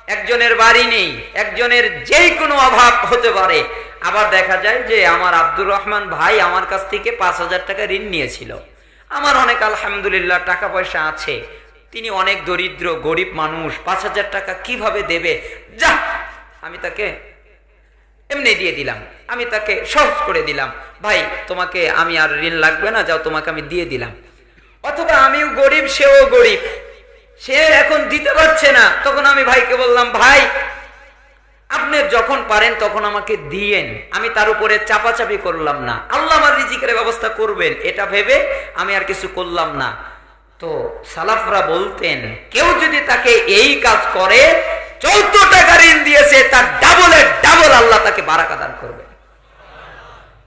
একজনের বাড়ি নেই, একজনের যেই কোনো অভাব হতে পারে। আবার দেখা যায় যে আমার আব্দুর রহমান ভাই আমার কাছ থেকে 5,000 টাকা ঋণ নিয়েছিল। আমার অনেক আলহামদুলিল্লাহ টাকা পয়সা আছে, তিনি অনেক দরিদ্র গরিব মানুষ, 5,000 টাকা কিভাবে দেবে, যা আমি তাকে এমনি দিয়ে দিলাম, আমি তাকে সহজ করে দিলাম, ভাই তোমাকে আমি আর ঋণ লাগবে না, যাও তোমাকে আমি দিয়ে দিলাম। অথবা আমিও গরিব, সেও গরিব, সে এখন দিতে পারছে না, তখন আমি ভাইকে বললাম, ভাই আপনি যখন পারেন তখন আমাকে দিয়েন, আমি তার উপরে চাপাচাপি করলাম না, আল্লাহ আমার রিজিকের ব্যবস্থা করবেন এটা ভেবে আমি আর কিছু করলাম না। তো সালাফরা বলতেন কেউ যদি তাকে এই কাজ করে, 14 টাকা ঋণ দিয়েছে তার ডাবলের ডাবল আল্লাহ তাকে বারাকা দান করবে।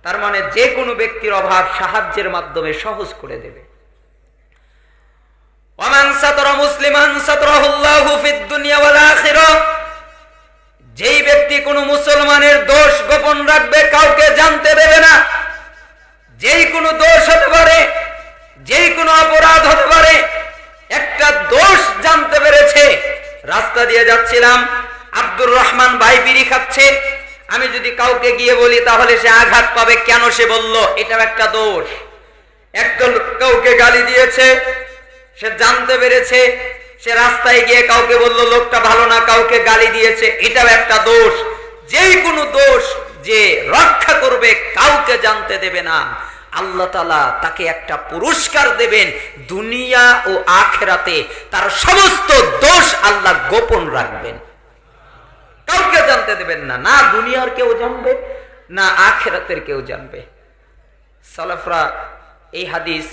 তার মানে যে কোনো ব্যক্তির অভাব সাহায্যের মাধ্যমে সহজ করে দেবে। ওয়ামান সাতরা মুসলিমান সাতরাহুল্লাহু ফিদ দুনিয়া ওয়াল আখিরাহ, যেই ব্যক্তি কোনো মুসলমানের দোষ গোপন রাখবে, কাউকে জানতে দেবে না, যেই কোনো দোষ হতে পারে, যেই কোনো অপরাধ হতে পারে, একটা দোষ জানতে পেরেছে, রাস্তা দিয়ে যাচ্ছিলাম, আব্দুর রহমান ভাই বিড়ি খাচ্ছে, আমি যদি কাউকে গিয়ে বলি তাহলে সে আঘাত পাবে, কেন সে বলল, এটাও একটা দোষ। একদল কাউকে গালি দিয়েছে, সে জানতে পেরেছে, সে রাস্তায় গিয়ে কাউকে বলল লোকটা ভালো না, কাউকে গালি দিয়েছে, এটাও একটা দোষ। যেই কোনো দোষ যে রক্ষা করবে, কাউকে জানতে দেবে না, আল্লাহ তাআলা তাকে একটা পুরস্কার দেবেন দুনিয়া ও আখিরাতে, তার সমস্ত দোষ আল্লাহ গোপন রাখবেন, কাউকে জানতে দেবেন না, না দুনিয়ার কেউ জানবে না আখিরাতের কেউ জানবে। সালাফরা এই হাদিস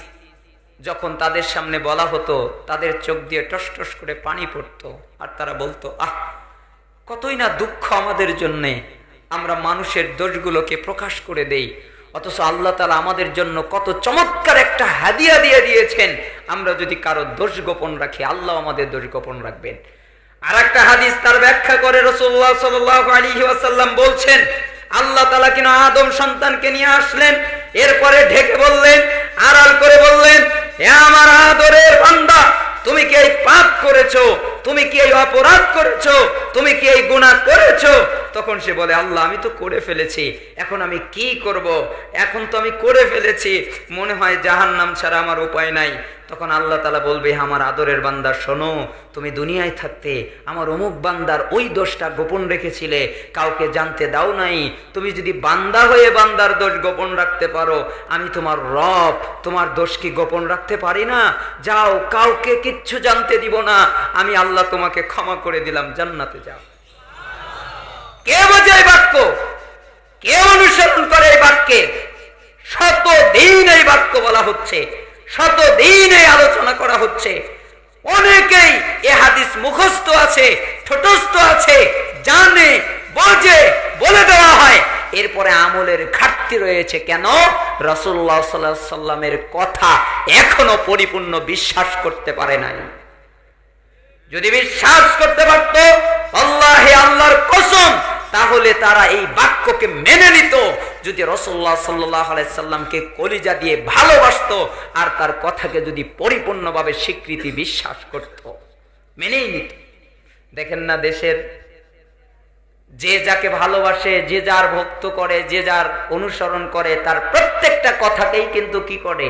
যখন তাদের সামনে বলা হতো, তাদের চোখ দিয়ে টস টস করে পানি পড়তো, আর তারা বলতো, আহ কতই না দুঃখ আমাদের জন্যে, আমরা মানুষের দোষগুলোকে প্রকাশ করে দেই, অথচ আল্লাহ তাআলা আমাদের জন্য কত চমৎকার একটা হাদিয়া দিয়ে দিয়েছেন, আমরা যদি কারো দোষ গোপন রাখি, আল্লাহ আমাদের দোষ গোপন রাখবেন। আর একটা হাদিস তার ব্যাখ্যা করে রাসূলুল্লাহ সাল্লাল্লাহু আলাইহি ওয়াসাল্লাম বলছেন, আল্লাহ তাআলা কিনা আদম সন্তানকে নিয়ে আসলেন, এরপরে ঢেকে বললেন, আড়াল করে বললেন, হে আমার আদরের বান্দা, তুমি কি এই পাপ করেছো, তুমি কি এই অপরাধ করেছো, তুমি কি এই গুনাহ করেছো? তখন সে বলে, আল্লাহ আমি তো করে ফেলেছি, এখন আমি কি করব, এখন তো আমি করে ফেলেছি, মনে হয় জাহান্নাম ছাড়া আমার উপায় নাই। তখন আল্লাহ তাআলা বলবে, আমার আদরের বান্দা শোনো, তুমি দুনিয়ায় থাকতে আমার অমুক বান্দার ওই দোষটা গোপন রেখেছিলে, কাউকে জানতে দাও নাই, তুমি যদি বান্দা হয়ে বান্দার দোষ গোপন রাখতে পারো, আমি তোমার রব তোমার দোষ কি গোপন রাখতে পারি না? যাও, কাউকে কিচ্ছু জানতে দিব না, আমি আল্লাহ তোমাকে ক্ষমা করে দিলাম, জান্নাতে যাও। কে বোঝে এই বাক্য? কে অনুসরণ করে এই বাক্যে? শতদিন এই বাক্য বলা হচ্ছে, শতদিন এই আলোচনা করা হচ্ছে, অনেকেই এ হাদিস মুখস্থ আছে, ঠোঁটস্থ আছে, জানে, বোঝে, বলে দেওয়া হয়, এরপরে আমলের ঘাটতি রয়েছে। কেন? রাসূলুল্লাহ সাল্লাল্লাহু আলাইহি সাল্লামের কথা এখনো পরিপূর্ণ বিশ্বাস করতে পারে নাই। যদি বিশ্বাস করতে পারত, আল্লাহে আল্লাহর কসম, তাহলে তারা এই বাক্যকে মেনে নিত। যদি রাসূলুল্লাহ সাল্লাল্লাহু আলাইহি সাল্লামকে কলিজা দিয়ে ভালোবাসতো, আর তার কথাকে যদি পরিপূর্ণভাবে স্বীকৃতি বিশ্বাস করত, মেনেই নিত। দেখেন না, দেশের যে যাকে ভালোবাসে, যে যার ভক্ত করে, যে যার অনুসরণ করে, তার প্রত্যেকটা কথাকেই কিন্তু কি করে?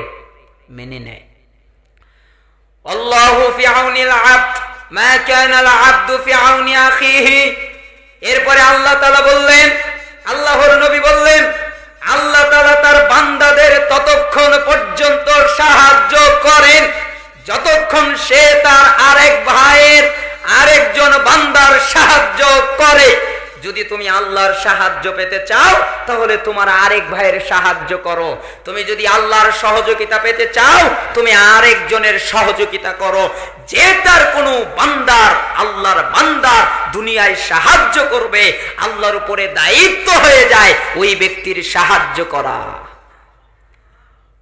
মেনে নেয়। আল্লাহু ফি আউনিল আবদ মা কানাল আবদু ফি আউনি আখিহি। এরপরে আল্লাহ তাআলা বললেন, আল্লাহর নবী বললেন, আল্লাহ তাআলা তার বান্দাদের ততক্ষণ পর্যন্ত সাহায্য করেন যতক্ষণ সে তার আরেক ভাইয়ের, আরেকজন বান্দার সাহায্য করে। যদি তুমি আল্লাহর সাহায্য পেতে চাও, তাহলে তোমার আরেক ভাইয়ের সাহায্য করো। তুমি যদি আল্লাহর সহযোগিতা পেতে চাও, তুমি আরেকজনের সহযোগিতা করো। যে তার কোনো বান্দার, আল্লাহর বান্দার দুনিয়ায় সাহায্য করবে, আল্লাহর উপরে দায়িত্ব হয়ে যায় ওই ব্যক্তির সাহায্য করা।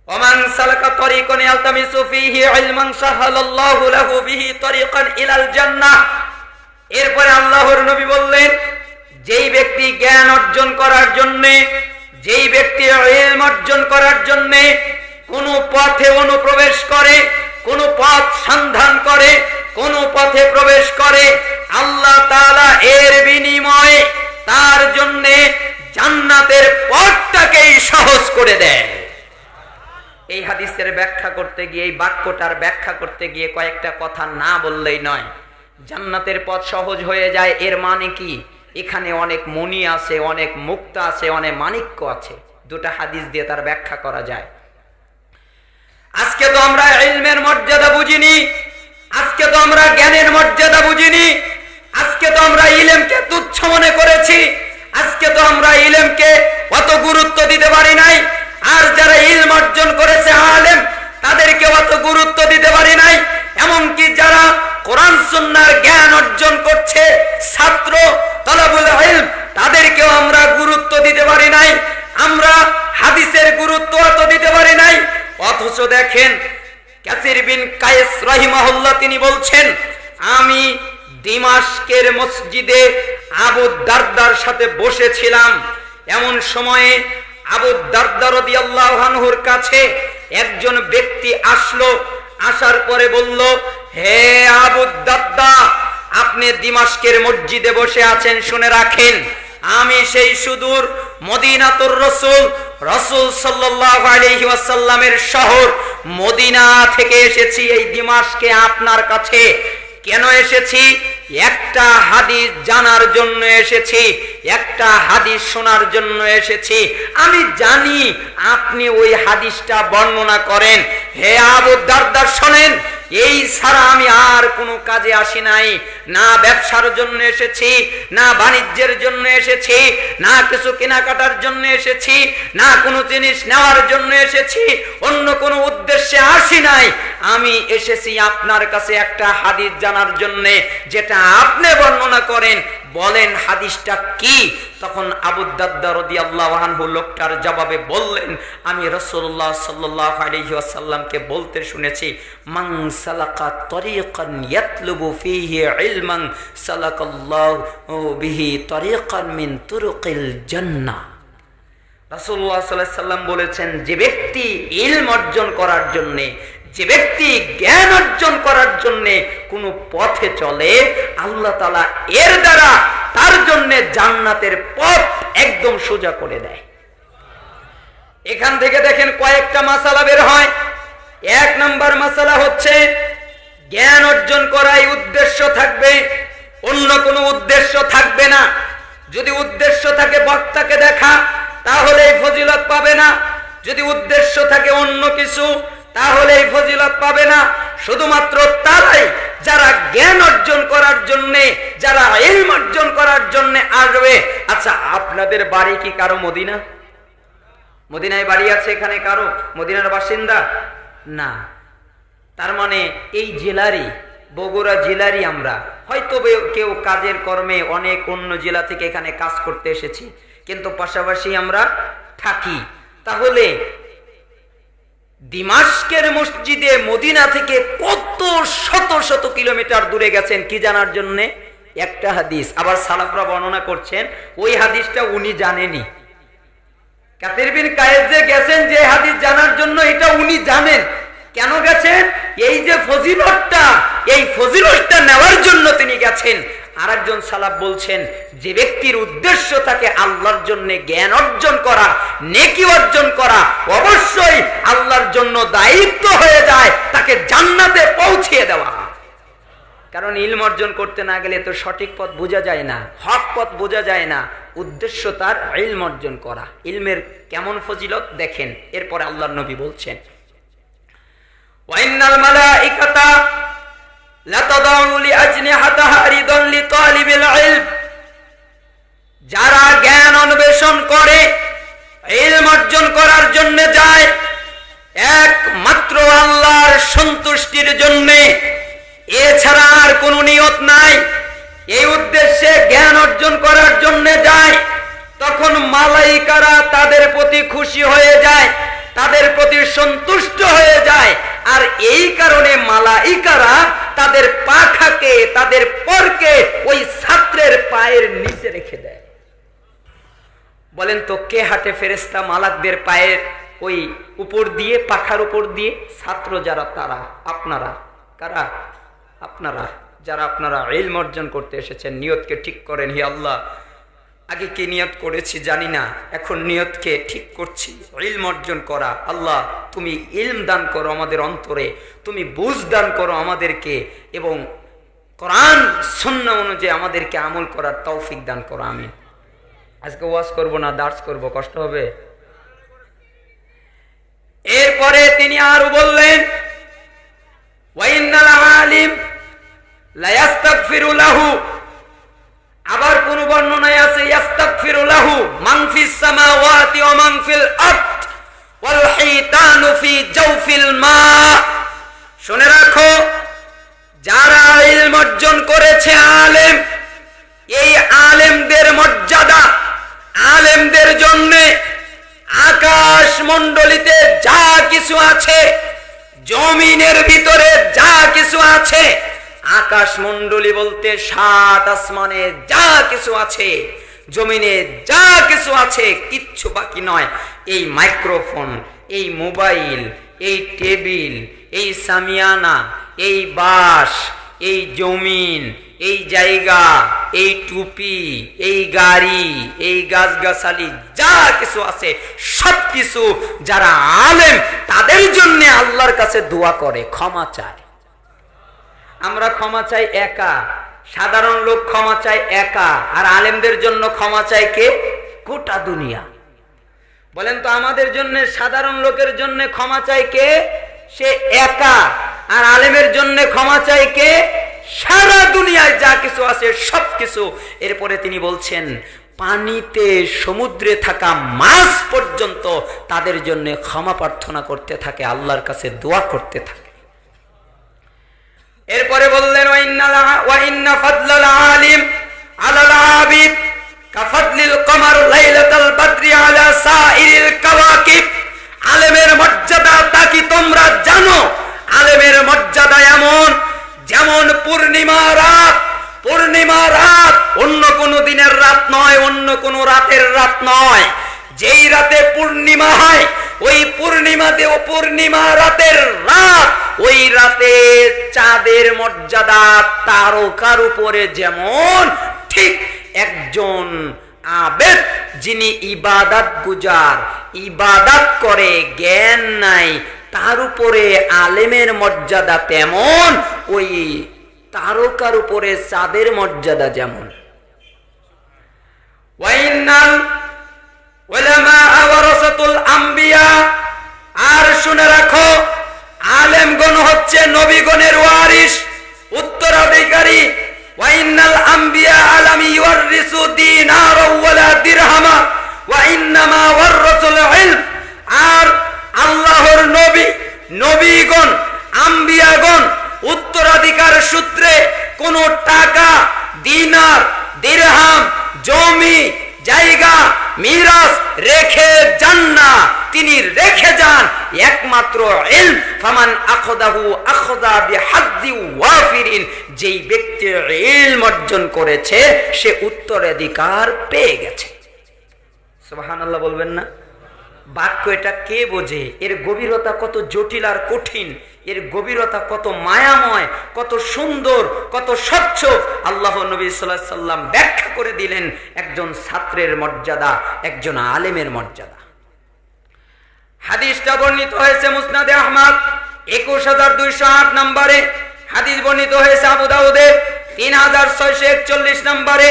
ওমান সালাকা তরিকান ইয়ালতামিসু ফীহি ইলমান সাহালাল্লাহু লাহু বিহি তরিকান ইলাল জান্নাহ। এরপরে আল্লাহর নবী বললেন, যেই ব্যক্তি জ্ঞান অর্জন করার জন্য, যেই ব্যক্তি ইলম অর্জন করার জন্য কোন পথে অনুপ্রবেশ করে, কোন পথ সন্ধান করে, কোন পথে প্রবেশ করে, আল্লাহ তাআলা জান্নাতের পথটাকেই সহজ করে দেয়। এই হাদিসের ব্যাখ্যা করতে গিয়ে, এই বাক্যটার ব্যাখ্যা করতে গিয়ে কয়েকটা কথা না বললেই নয়। জান্নাতের পথ সহজ হয়ে যায় এর মানে কি? এখানে অনেক মণি আছে, অনেক মুক্তা আছে, অনেক মাণিক্য আছে। দুটা হাদিস দিয়ে তার ব্যাখ্যা করা যায়। আজকে তো আমরা ইলমের মর্যাদা বুঝিনি, আজকে তো আমরা জ্ঞানের মর্যাদা বুঝিনি, আজকে তো আমরা ইলমকে তুচ্ছ মনে করেছি, আজকে তো আমরা ইলমকে অত গুরুত্ব দিতে পারি নাই। আর যারা ইলম অর্জন করেছে আলেম, তাদেরকে অত গুরুত্ব দিতে পারি নাই। এমনকি যারা কোরআন সুন্নাহর জ্ঞান অর্জন করছে, ছাত্র তলাবুল ইলম, তাদেরকেও আমরা গুরুত্ব দিতে পারি নাই। আমরা হাদিসের গুরুত্ব অত দিতে পারি নাই। অথচ দেখেন কাসির বিন কায়েস রাহিমাহুল্লাহ তিনি বলছেন, আমি দিমাশকের মসজিদে আবু দারদার সাথে বসেছিলাম। এমন সময়ে আবু দারদা রাদিয়াল্লাহু আনহুর কাছে একজন ব্যক্তি আসলো। আসার পরে বলল, হে আবু দারদা, আপনি দিমাশকের মসজিদে বসে আছেন, শুনে রাখেন, আমি সেই সুদূর মদিনাতুর রাসূল সাল্লাল্লাহু আলাইহি ওয়াসাল্লামের শহর মদিনা থেকে এসেছি এই দিমাশকে আপনার কাছে। কেন এসেছি? একটা হাদিস জানার জন্য এসেছি, একটা হাদিস শোনার জন্য এসেছি। আমি জানি আপনি ওই হাদিসটা বর্ণনা করেন। হে আবু দারদা, শোনেন, এই ছাড়া আমি আর কোনো কাজে আসি নাই। না ব্যবসার জন্য এসেছি, না বাণিজ্যের জন্য এসেছি, না কিছু কেনাকাটার জন্য এসেছি, না কোনো জিনিস নেওয়ার জন্য এসেছি, অন্য কোনো উদ্দেশ্যে আসি নাই। আমি এসেছি আপনার কাছে একটা হাদিস জানার জন্য, যেটা আপনি বর্ণনা করেন, বলেন হাদিসটা কি? তখন আবু দারদা রাদিয়াল্লাহু আনহু লোকটার জবাবে বললেন, আমি রাসূলুল্লাহ সাল্লাল্লাহু আলাইহি ওয়াসাল্লামকে বলতে শুনেছি, মান সালাকা তরিকান ইয়াতলুবু ফীহি ইলমান সালাকাল্লাহু বিহি তরিকান মিন তুরুকিল জান্নাহ। রাসূলুল্লাহ সাল্লাল্লাহু আলাইহি ওয়াসাল্লাম বলেছেন, যে ব্যক্তি ইলম অর্জন করার জন্য, যে ব্যক্তি জ্ঞান অর্জন করার জন্য কোন পথে চলে, আল্লাহ তাআলা এর দ্বারা তার জন্য জান্নাতের পথ একদম সোজা করে দেয়। এখান থেকে দেখেন কয়েকটা মাসালা বের হয়। এক নাম্বার মাসালা হচ্ছে, জ্ঞান অর্জন করাই উদ্দেশ্য থাকবে, অন্য কোনো উদ্দেশ্য থাকবে না। যদি উদ্দেশ্য থাকে বক্তাকে দেখা, তাহলে এই ফজিলত পাবে না। যদি উদ্দেশ্য থাকে অন্য কিছু, তাহলে এই ফজিলত পাবে না। শুধুমাত্র তারাই যারা জ্ঞান অর্জন করার জন্য, যারা ইলম অর্জন করার জন্য আসবে। আচ্ছা, আপনাদের বাড়ি কি কারো মদিনা? মদিনায় বাড়ি আছে এখানে কারো? মদিনার বাসিন্দা না। তার মানে এই জেলারই, বগুড়া জেলারই আমরা। হয়তো কেউ কাজের কর্মে অনেক অন্য জেলা থেকে এখানে কাজ করতে এসেছি, কিন্তু পাশাপাশি আমরা থাকি। তাহলে দিমাশকের মসজিদে মদিনা থেকে কত শত শত কিলোমিটার দূরে গেছেন কি জানার জন্য? একটা হাদিস। আবার সালাফরা বর্ণনা করছেন ওই হাদিসটা উনি জানেনি। কাসির বিন কায়েস যে গেছেন যে হাদিস জানার জন্য, এটা উনি জানেন। কেন গেছেন? এই যে ফজিলতটা, এই ফজিলতটা নেওয়ার জন্য তিনি গেছেন। আরেকজন সালাফ বলছেন, যে ব্যক্তির উদ্দেশ্য থাকে আল্লাহর জন্য জ্ঞান অর্জন করা, নেকি অর্জন করা, অবশ্যই আল্লাহর জন্য দায়িত্ব হয়ে যায় তাকে জান্নাতে পৌঁছিয়ে দেওয়া। কারণ ইলম অর্জন করতে না গেলে তো সঠিক পথ বোঝা যায় না, হক পথ বোঝা যায় না। উদ্দেশ্য তার ইলম অর্জন করা। ইলমের কেমন ফজিলত দেখেন। এরপরে আল্লাহর নবী বলছেন, ওয়াইন্নাল মালাইকাতা লাতাদাউ লিআজনিহাতিহা রিদান লিতালিবিল ইলম। যারা জ্ঞান অন্বেষণ করে, ইলম অর্জন করার জন্য যায় একমাত্র আল্লাহর সন্তুষ্টির জন্য, এছাড়া আর কোনো নিয়ত নাই, এই উদ্দেশ্যে জ্ঞান অর্জন করার জন্য যায়, তখন মালাইকারা তাদের প্রতি খুশি হয়ে যায়, তাদের প্রতি সন্তুষ্ট হয়ে যায়। আর এই কারণে মালাইকারা তাদের পাখাকে, তাদের পরকে ওই ছাত্রের পায়ের নিচে রেখে দেয়। বলেন তো কে হাঁটে ফেরেশতা মালাকদের পায়ের ওই উপর দিয়ে, পাখার উপর দিয়ে? ছাত্র যারা, তারা। আপনারা কারা? আপনারা যারা আপনারা ইলম অর্জন করতে এসেছেন। নিয়তকে ঠিক করেন, হে আল্লাহ, আগে কি নিয়ত করেছি জানি না, এখন নিয়তকে ঠিক করছি। ইলম অর্জন করা, আল্লাহ তুমি ইলম দান করো আমাদের অন্তরে, তুমি বুঝ দান করো আমাদেরকে, এবং কোরআন সুন্নাহ অনুযায়ী আমাদেরকে আমল করার তৌফিক দান করো, আমিন। আজকে ওয়াজ করব না, দার্স করব, কষ্ট হবে। এরপরে তিনি আরো বললেন, ওয়াইন্নাল আলিম লা ইস্তাগফিরু লাহু, আবার কোন বর্ণনায় আছে ইস্তাগফিরু লাহু মান ফিস সামাওয়াতি ওয়া মান ফিল আরদ ওয়াল হিতানু ফি জাওফিল মা। শুনে রাখো, যারা ইলম অর্জন করেছে আলেম, এই আলেমদের মর্যাদা, আলেমদের জন্য আকাশ মণ্ডলীতে যা কিছু আছে, জমিনের ভিতরে যা কিছু আছে, আকাশ মণ্ডলী বলতে ৭ আসমানে যা কিছু আছে, জমিনে যা কিছু আছে, কিচ্ছু বাকি নয়। এই মাইক্রোফোন, এই মোবাইল, এই টেবিল, এই সামিয়ানা, এই বাঁশ, এই জমিন, এই জায়গা, এই টুপি, এই গাড়ি, এই গাছগাছালি, যা কিছু আছে সবকিছু যারা আলেম তাদের জন্য আল্লাহর কাছে দোয়া করে, ক্ষমা চায়। আমরা ক্ষমা চাই একা, সাধারণ লোক ক্ষমা চায় একা, আর আলেমদের জন্য ক্ষমা চায় কে? গোটা দুনিয়া। বলেন তো, আমাদের জন্য, সাধারণ লোকের জন্য ক্ষমা চায় কে? সে একা। আর আলেমের জন্য ক্ষমা চায় কে? সারা দুনিয়ায় যা কিছু আছে সবকিছু। এরপরে তিনি বলছেন, পানিতে সমুদ্রে থাকা মাছ পর্যন্ত তাদের জন্য ক্ষমা প্রার্থনা করতে থাকে, আল্লাহর কাছে দোয়া করতে থাকে। এরপরে বললেন, ওয়া ইন্না ফাদলাল আলিম আলাল আবিদ কাফাদলিল কমার লাইলাতাল বদরি আলা সাইরিল কাওয়াকিব। আলেমের মর্যাদা তা কি তোমরা জানো? আলেমের মর্যাদা এমন, যেমন পূর্ণিমা রাত। পূর্ণিমা রাত অন্য কোন দিনের রাত নয়, অন্য কোন রাতের রাত নয়। যেই রাতে পূর্ণিমা হয়, ওই পূর্ণিমাতে ও পূর্ণিমা রাতের রাত, ওই রাতে চাঁদের মর্যাদা তারকার উপরে যেমন, ঠিক একজন আবেদ যিনি ইবাদত গুজার, ইবাদত করে, জ্ঞান নাই, তার উপরে আলেমের মর্যাদা তেমন, ওই তারকার উপরে চাঁদের মর্যাদা যেমন। ওয়াইনাল উলামা ওয়ারাসাতুল আম্বিয়া। আর শুনে রাখো, আলেমগণ হচ্ছে নবীগণের ওয়ারিস, উত্তরাধিকারী। ওয়াইনাল আম্বিয়া আলাম ইউরিসু দিনারা ওয়ালা দিরহামা ওয়া ইন্নামা ওয়ারাসুল ইলম। আর আল্লাহর নবী, নবীগণ, আম্বিয়াগণ উত্তরাধিকার সূত্রে কোন টাকা, দিনার, দিরহাম, জমি, জায়গা, মিরাস রেখে যান না। তিনি রেখে যান একমাত্র ইলম। ফামান আখদাহু আখদা বিহাদ্দি ওয়াফিরিন। যেই ব্যক্তি ইলম অর্জন করেছে সে উত্তরাধিকার পেয়ে গেছে। সুবহানাল্লাহ বলবেন না? বাক্য এটা কে বোঝে? এর গভীরতা কত জটিল আর কঠিন, এর গভীরতা কত মায়াময়, কত সুন্দর, কত স্বচ্ছ। আল্লাহ নবী সাল্লাল্লাহু আলাইহি সাল্লাম ব্যাখ্যা করে দিলেন একজন ছাত্রের মর্যাদা, একজন আলেমের মর্যাদা। হাদিসটা বর্ণিত হয়েছে মুসনাদে আহমদ 21208 নম্বরে। হাদিস বর্ণিত হয়েছে আবু দাউদে 3641 নম্বরে।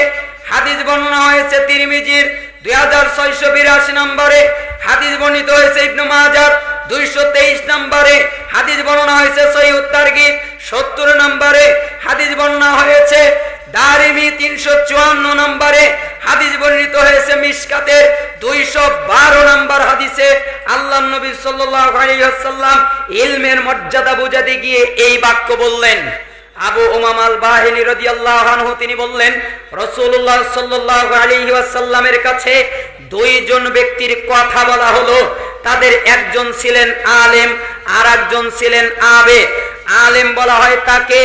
হাদিস বর্ণনা হয়েছে তিরমিজির 2682 নম্বরে। হাদিস বর্ণিত হয়েছে ইবনে মাজাহ 223 নম্বরে। হাদিস বর্ণনা হয়েছে সহিহ তারগিব 70 নম্বরে। হাদিস বর্ণনা হয়েছে দারিমি 354 নম্বরে। হাদিস বর্ণিত হয়েছে মিশকাতের 212 নম্বর হাদিসে। আল্লাহর নবী সাল্লাল্লাহু আলাইহি ওয়াসাল্লাম ইলমের মর্যাদা বোঝাতে গিয়ে এই বাক্য বললেন। আবু উমামা আল বাহিলি রাদিয়াল্লাহু আনহু তিনি বললেন, রাসূলুল্লাহ সাল্লাল্লাহু আলাইহি ওয়াসাল্লামের কাছে দুইজন ব্যক্তির কথা বলা হলো। তাদের একজন ছিলেন আলেম, আর একজন ছিলেন আবেদ। আলেম বলা হয় তাকে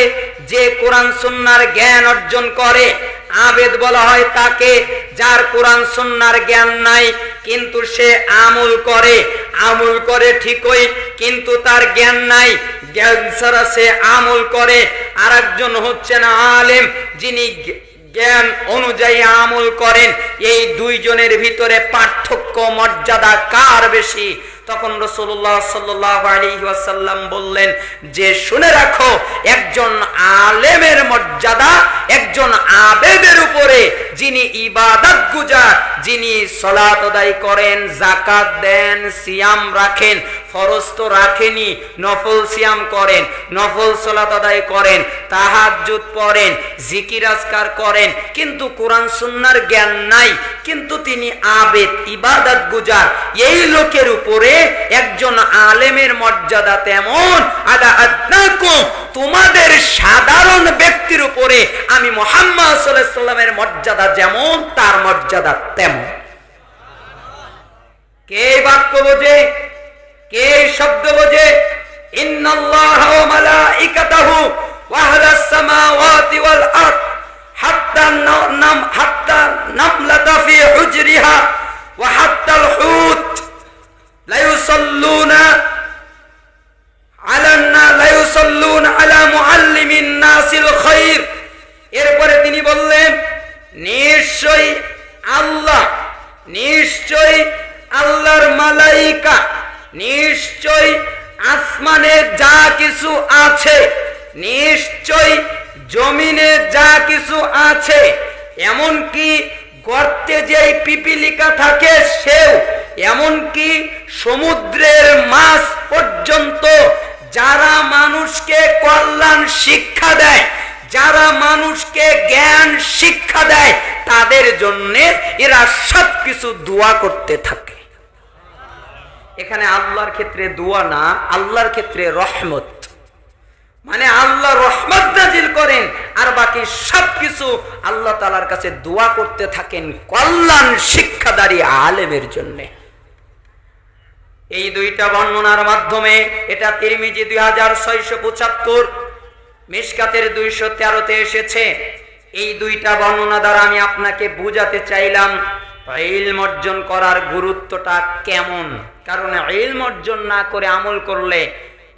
যে কোরআন সুন্নাহর জ্ঞান অর্জন করে। আবেদ বলা হয় তাকে যার কোরআন সুন্নাহর জ্ঞান নাই, কিন্তু সে আমল করে। আমল করে ঠিকই, কিন্তু তার জ্ঞান নাই, জ্ঞান ছাড়া সে আমল করে। আর একজন হচ্ছেন আলেম, যিনি জ্ঞান অনুযায়ী আমল করেন, এই দুইজনের ভিতরে পার্থক্য মর্যাদা কার বেশি? তখন রাসূলুল্লাহ সাল্লাল্লাহু আলাইহি ওয়াসাল্লাম বললেন যে শুনে রাখো, একজন আলেমের মর্যাদা একজন আবেদের উপরে, যিনি ইবাদত গুজার, যিনি সালাত আদায় করেন, যাকাত দেন, সিয়াম রাখেন, ফরজ তো রাখেনি, নফল সিয়াম করেন, নফল সালাত আদায় করেন, তাহাজ্জুদ পড়েন, জিকির আজকার করেন, কিন্তু কোরআন সুন্নাহর জ্ঞান নাই, কিন্তু তিনি আবেদ ইবাদত গুজার, এই লোকের উপরে একজন আলেমের মর্যাদা তেমন, আলা আদনাকুম, তোমাদের সাধারণ ব্যক্তির উপরে আমি মুহাম্মদ সাল্লাল্লাহু আলাইহি ওয়াসাল্লামের মর্যাদা যেমন, তার মর্যাদা তেমন। কে বাক্য বোঝে? কে শব্দ বোঝে? ইন্নাল্লাহা ওয়া মালাইকাতাহু ওয়া আহলাস সামাওয়াতি ওয়াল আরদ হাত্তা নামলাতা ফি হুজরিহা ওয়া হাত্তাল হুত লা ইউসাল্লুনা আলা মুআল্লিমিন নাসিল খায়র। এরপরে তিনি বললেন নিশ্চয়ই আল্লাহ, নিশ্চয়ই আল্লাহর মালাইকা, নিশ্চয়ই আসমানে যা কিছু আছে, নিশ্চয়ই জমিনে যা কিছু আছে, এমনকি গর্তে যে পিপিলিকা থাকে সেও, এমনকি সমুদ্রের মাছ পর্যন্ত, যারা মানুষকে কল্যাণ শিক্ষা দেয়, যারা মানুষকে জ্ঞান শিক্ষা দেয়, তাদের জন্য এরা সবকিছু দোয়া করতে থাকে। এখানে আল্লাহর ক্ষেত্রে দোয়া না, আল্লাহর ক্ষেত্রে রহমত, মানে আল্লাহ রহমত নাজিল করেন আর বাকি সবকিছু আল্লাহ তাআলার কাছে দোয়া করতে থাকেন কল্যাণ শিক্ষাদারী আলেমের জন্য। এই দুইটা বর্ণনার মাধ্যমে, এটা তিরমিজি 2675, মিশকাতের 213-তে এসেছে। এই দুইটা বর্ণনা দ্বারা আমি আপনাকে বুঝাতে চাইলাম ইলম অর্জন করার গুরুত্বটা কেমন। কারণ ইলম অর্জন না করে আমল করলে,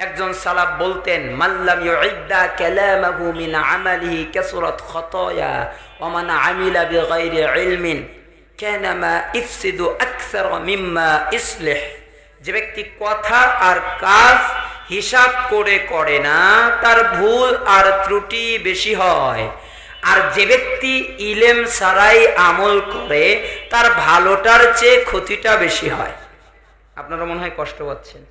একজন সালাফ বলতেন মাল্লাম ইউইদ্দা কালামাহু মিন আমালিহি কাসরাত খাতায়া ওয়া মান আমিলা বিগাইরি ইলমিন কানা মা ইফসিদু আকসার মিম্মা ইসলিহ। যে ব্যক্তি কথা আর কাজ হিসাব করে করে না, তার ভুল আর ত্রুটি বেশি হয়। আর যে ব্যক্তি ইলম ছাড়াই আমল করে, তার ভালোটার চেয়ে ক্ষতিটা বেশি হয়। আপনারা মনে হয় কষ্ট পাচ্ছেন।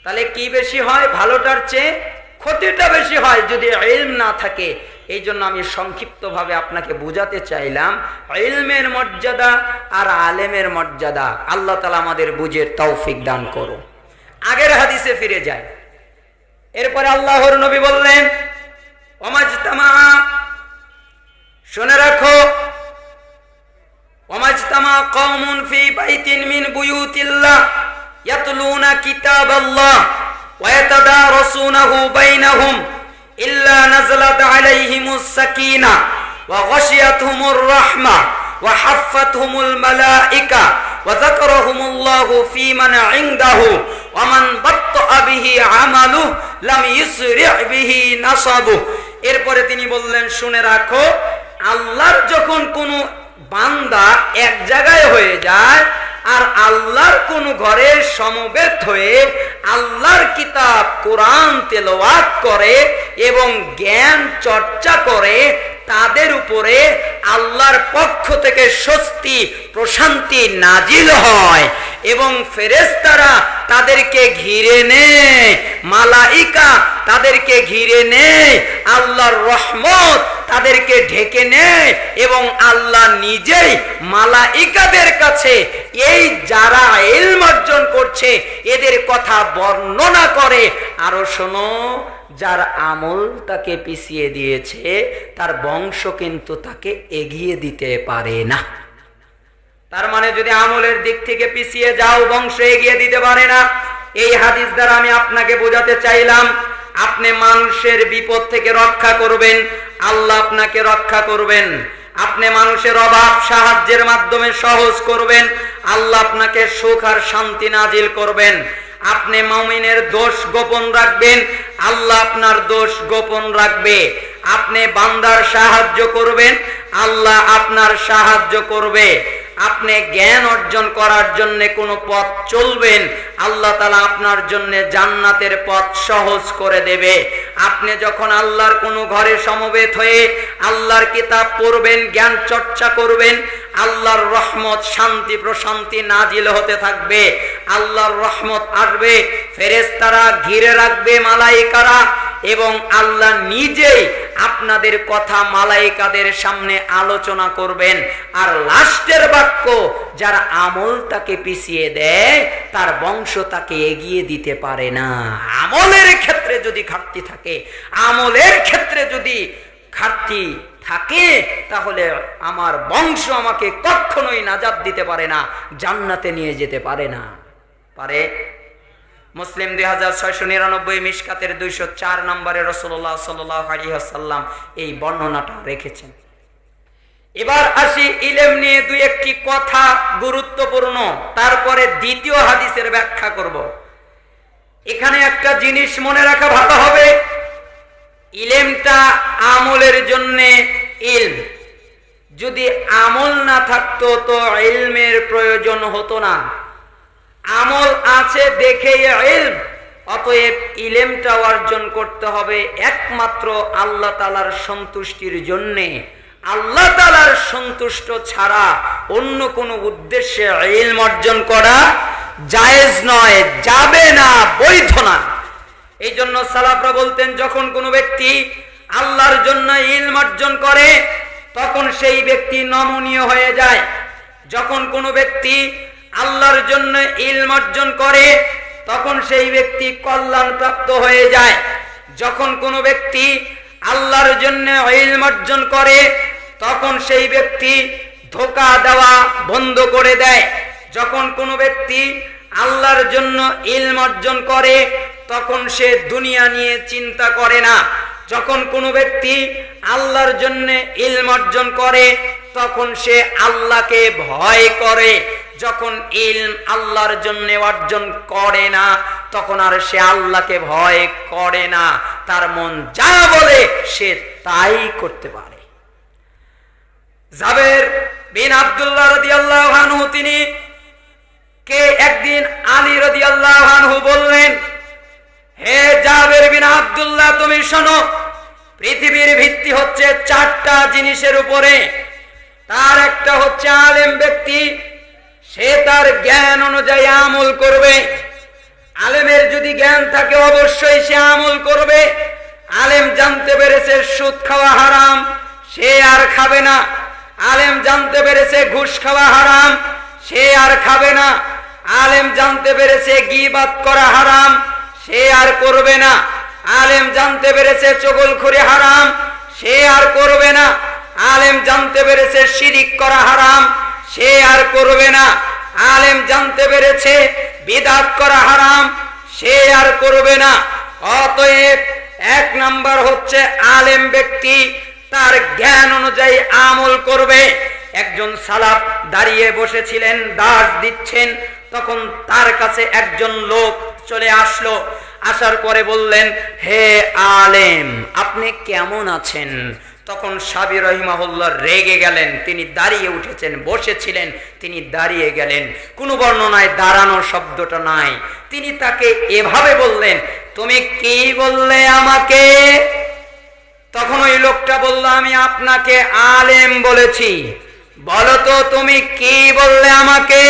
তাহলে কি বেশি হয়? ভালোটার চেয়ে ক্ষতিটা বেশি হয় যদি ইলম না থাকে। এই জন্য আমি সংক্ষিপ্তভাবে আপনাকে বোঝাতে চাইলাম ইলমের মর্যাদা আর আলেমের মর্যাদা। আল্লাহ তাআলা আমাদের বুঝের তৌফিক দান করুন। আগের হাদিসে ফিরে যায়। এরপরে আল্লাহর নবী বললেন ওমাজতামা, শুনে রাখো, ওমাজতামা কওমুন ফি বাইতিন মিন বুয়ুতিল্লাহ ইয়াতলুনা কিতাবাল্লাহ ওয়া ইয়াতাদারাসুনাহু বাইনাহুম ইল্লা নাযালাত আলাইহিমুস সাকিনা ওয়া গাশিয়াতহুমুর রাহমা ওয়া হাফফাতহুমুল মালায়েকা ওয়া যাকারাহুমুল্লাহু ফী মান ইনদাহু ওয়া মান বাত্তা বিহি আমালুহু লাম ইসরি বিহি নাসাবুহু। এরপরে তিনি বললেন শুনে রাখো, আল্লাহর যখন কোনো বান্দা এক জায়গায় হয়ে যায় আর আল্লাহর কোন ঘরে সমবেত হয়ে আল্লাহর কিতাব কোরআন তেলাওয়াত করে এবং জ্ঞান চর্চা করে, তাদের উপরে আল্লাহর পক্ষ থেকে স্বস্তি প্রশান্তি নাজিল হয় এবং ফেরেশতারা তাদেরকে ঘিরে নেয়, মালাইকা তাদেরকে ঘিরে নেয়, আল্লাহর রহমত তাদেরকে ঢেকে নেয় এবং আল্লাহ নিজেই মালাইকাদের কাছে এই যারা ইলম অর্জন করছে এদের কথা বর্ণনা করে। আরো শোনো, যার আমল তাকে পিছিয়ে দিয়েছে তার বংশ কিন্তু তাকে এগিয়ে দিতে পারে না। তার মানে যদি আমলের দিক থেকে পিছিয়ে যাও, বংশ এগিয়ে দিতে পারে না। এই হাদিস দ্বারা আমি আপনাকে বোঝাতে চাইলাম আপনি মানুষের বিপদ থেকে রক্ষা করবেন, আল্লাহ আপনাকে রক্ষা করবেন। আপনি মানুষের অভাব সাহায্যের মাধ্যমে সহজ করবেন, আল্লাহ আপনাকে সুখ আর শান্তি নাজিল করবেন। আপনি মুমিনের দোষ গোপন রাখবেন, আল্লাহ আপনার দোষ গোপন রাখবে। আপনি বান্দার সাহায্য করবেন, আল্লাহ আপনার সাহায্য করবে। আপনি জ্ঞান অর্জন করার জন্য কোনো পথ চলবেন, আল্লাহ তাআলা আপনার জন্য জান্নাতের পথ সহজ করে দেবে। আপনি যখন আল্লাহর কোনো ঘরে সমবেত হয়ে আল্লাহর কিতাব পড়বেন, জ্ঞান চর্চা করবেন, আল্লাহর রহমত, শান্তি প্রশান্তি নাজিল হতে থাকবে। আল্লাহর রহমত আসবে, ফেরেশতারা ঘিরে রাখবে, মালাইকারা, এবং আল্লাহ নিজেই আপনাদের কথা মালাইকাদের সামনে আলোচনা করবেন। আর লাস্টের বাক্য, যার আমল তাকে পিছিয়ে দেয় তার বংশ তাকে এগিয়ে দিতে পারে না। আমলের ক্ষেত্রে যদি ঘাটতি থাকে, আমলের ক্ষেত্রে যদি ঘাটতি থাকে, তাহলে আমার বংশ আমাকে কখনোই নাজাত দিতে পারে না, জান্নাতে নিয়ে যেতে পারে না। পারে? মুসলিম 2699, মিশকাতের 204 নম্বরে রাসূলুল্লাহ সাল্লাল্লাহু আলাইহি ওয়াসাল্লাম এই বর্ণনাটা রেখেছেন। এবার আসি ইলম নিয়ে দুই একটি কথা গুরুত্বপূর্ণ, তারপরে দ্বিতীয় হাদিসের ব্যাখ্যা করব। এখানে একটা জিনিস মনে রাখা ভালো হবে, ইলমটা আমলের জন্য ইলম। যদি আমল না থাকতো তো ইলমের প্রয়োজন হতো না। আমল আছে দেখে ইলম, অতএব ইলমটা অর্জন করতে হবে একমাত্র আল্লাহ তাআলার সন্তুষ্টির জন্য। আল্লাহ তাআলার সন্তুষ্ট ছাড়া অন্য কোনো উদ্দেশ্যে ইলম অর্জন করা জায়েজ নয়, যাবে না, বৈধ না। এই জন্য সালাফরা বলতেন, যখন কোনো ব্যক্তি আল্লাহর জন্য ইলম অর্জন করে তখন সেই ব্যক্তি নমনীয় হয়ে যায়। যখন কোনো ব্যক্তি আল্লাহর জন্য ইলম অর্জন করে তখন সেই ব্যক্তি কল্যাণ প্রাপ্ত হয়ে যায়। যখন কোনো ব্যক্তি আল্লাহর জন্য ইলম অর্জন করে তখন সেই ব্যক্তি ধোঁকা দেওয়া বন্ধ করে দেয়। যখন কোনো ব্যক্তি আল্লাহর জন্য ইলম অর্জন করে তখন সে দুনিয়া নিয়ে চিন্তা করে না। যখন কোনো ব্যক্তি আল্লাহর জন্য ইলম অর্জন করে তখন সে আল্লাহকে ভয় করে। যখন ইলম আল্লাহর জন্য অর্জন করে না তখন আর সে আল্লাহকে ভয় করে না, তার মন যা বলে সে তাই করতে পারে। জাবের বিন আব্দুল্লাহ রাদিয়াল্লাহু আনহু তিনি কে একদিন আলী রাদিয়াল্লাহু আনহু বললেন, হে জাবের বিন আব্দুল্লাহ, তুমি শোনো, পৃথিবীর ভিত্তি হচ্ছে 4টা জিনিসের উপরে। তার একটা হচ্ছে আলেম ব্যক্তি, সে তার জ্ঞান অনুযায়ী আমল করবে। আলেমের যদি জ্ঞান থাকে অবশ্যই সে আমল করবে। আলেম জানতে পেরেছে সুদ খাওয়া হারাম, সে আর খাবে না। আলেম জানতে পেরেছে ঘুষ খাওয়া হারাম, সে আর খাবে না। আলেম জানতে পেরেছে গীবাত করা হারাম, সে আর করবে না। আলেম জানতে পেরেছে চগলখুরি হারাম, সে আর করবে না। আলেম জানতে পেরেছে শিরিক করা হারাম, সে আর করবে না। আলেম জানতে পেরেছে বিদআত করা হারাম, সে আর করবে না। অতএব 1 নাম্বার হচ্ছে আলেম ব্যক্তি তার জ্ঞান অনুযায়ী আমল করবে। একজন সালাফ দাঁড়িয়ে বসেছিলেন, দাস দিচ্ছেন, তখন তার কাছে একজন লোক চলে আসলো। আসার পরে বললেন, হে আলেম, আপনি কেমন আছেন? তখন সাবি রহিমাহুল্লাহ রেগে গেলেন, তিনি দাঁড়িয়ে উঠেছেন, বসেছিলেন তিনি দাঁড়িয়ে গেলেন। কোনো বর্ণনায় দাঁড়ানো শব্দটা নাই। তিনি তাকে এভাবে বললেন, তুমি কি বললে আমাকে? তখন ওই লোকটা বলল, আমি আপনাকে আলেম বলেছি। বলো তো তুমি কি বললে আমাকে?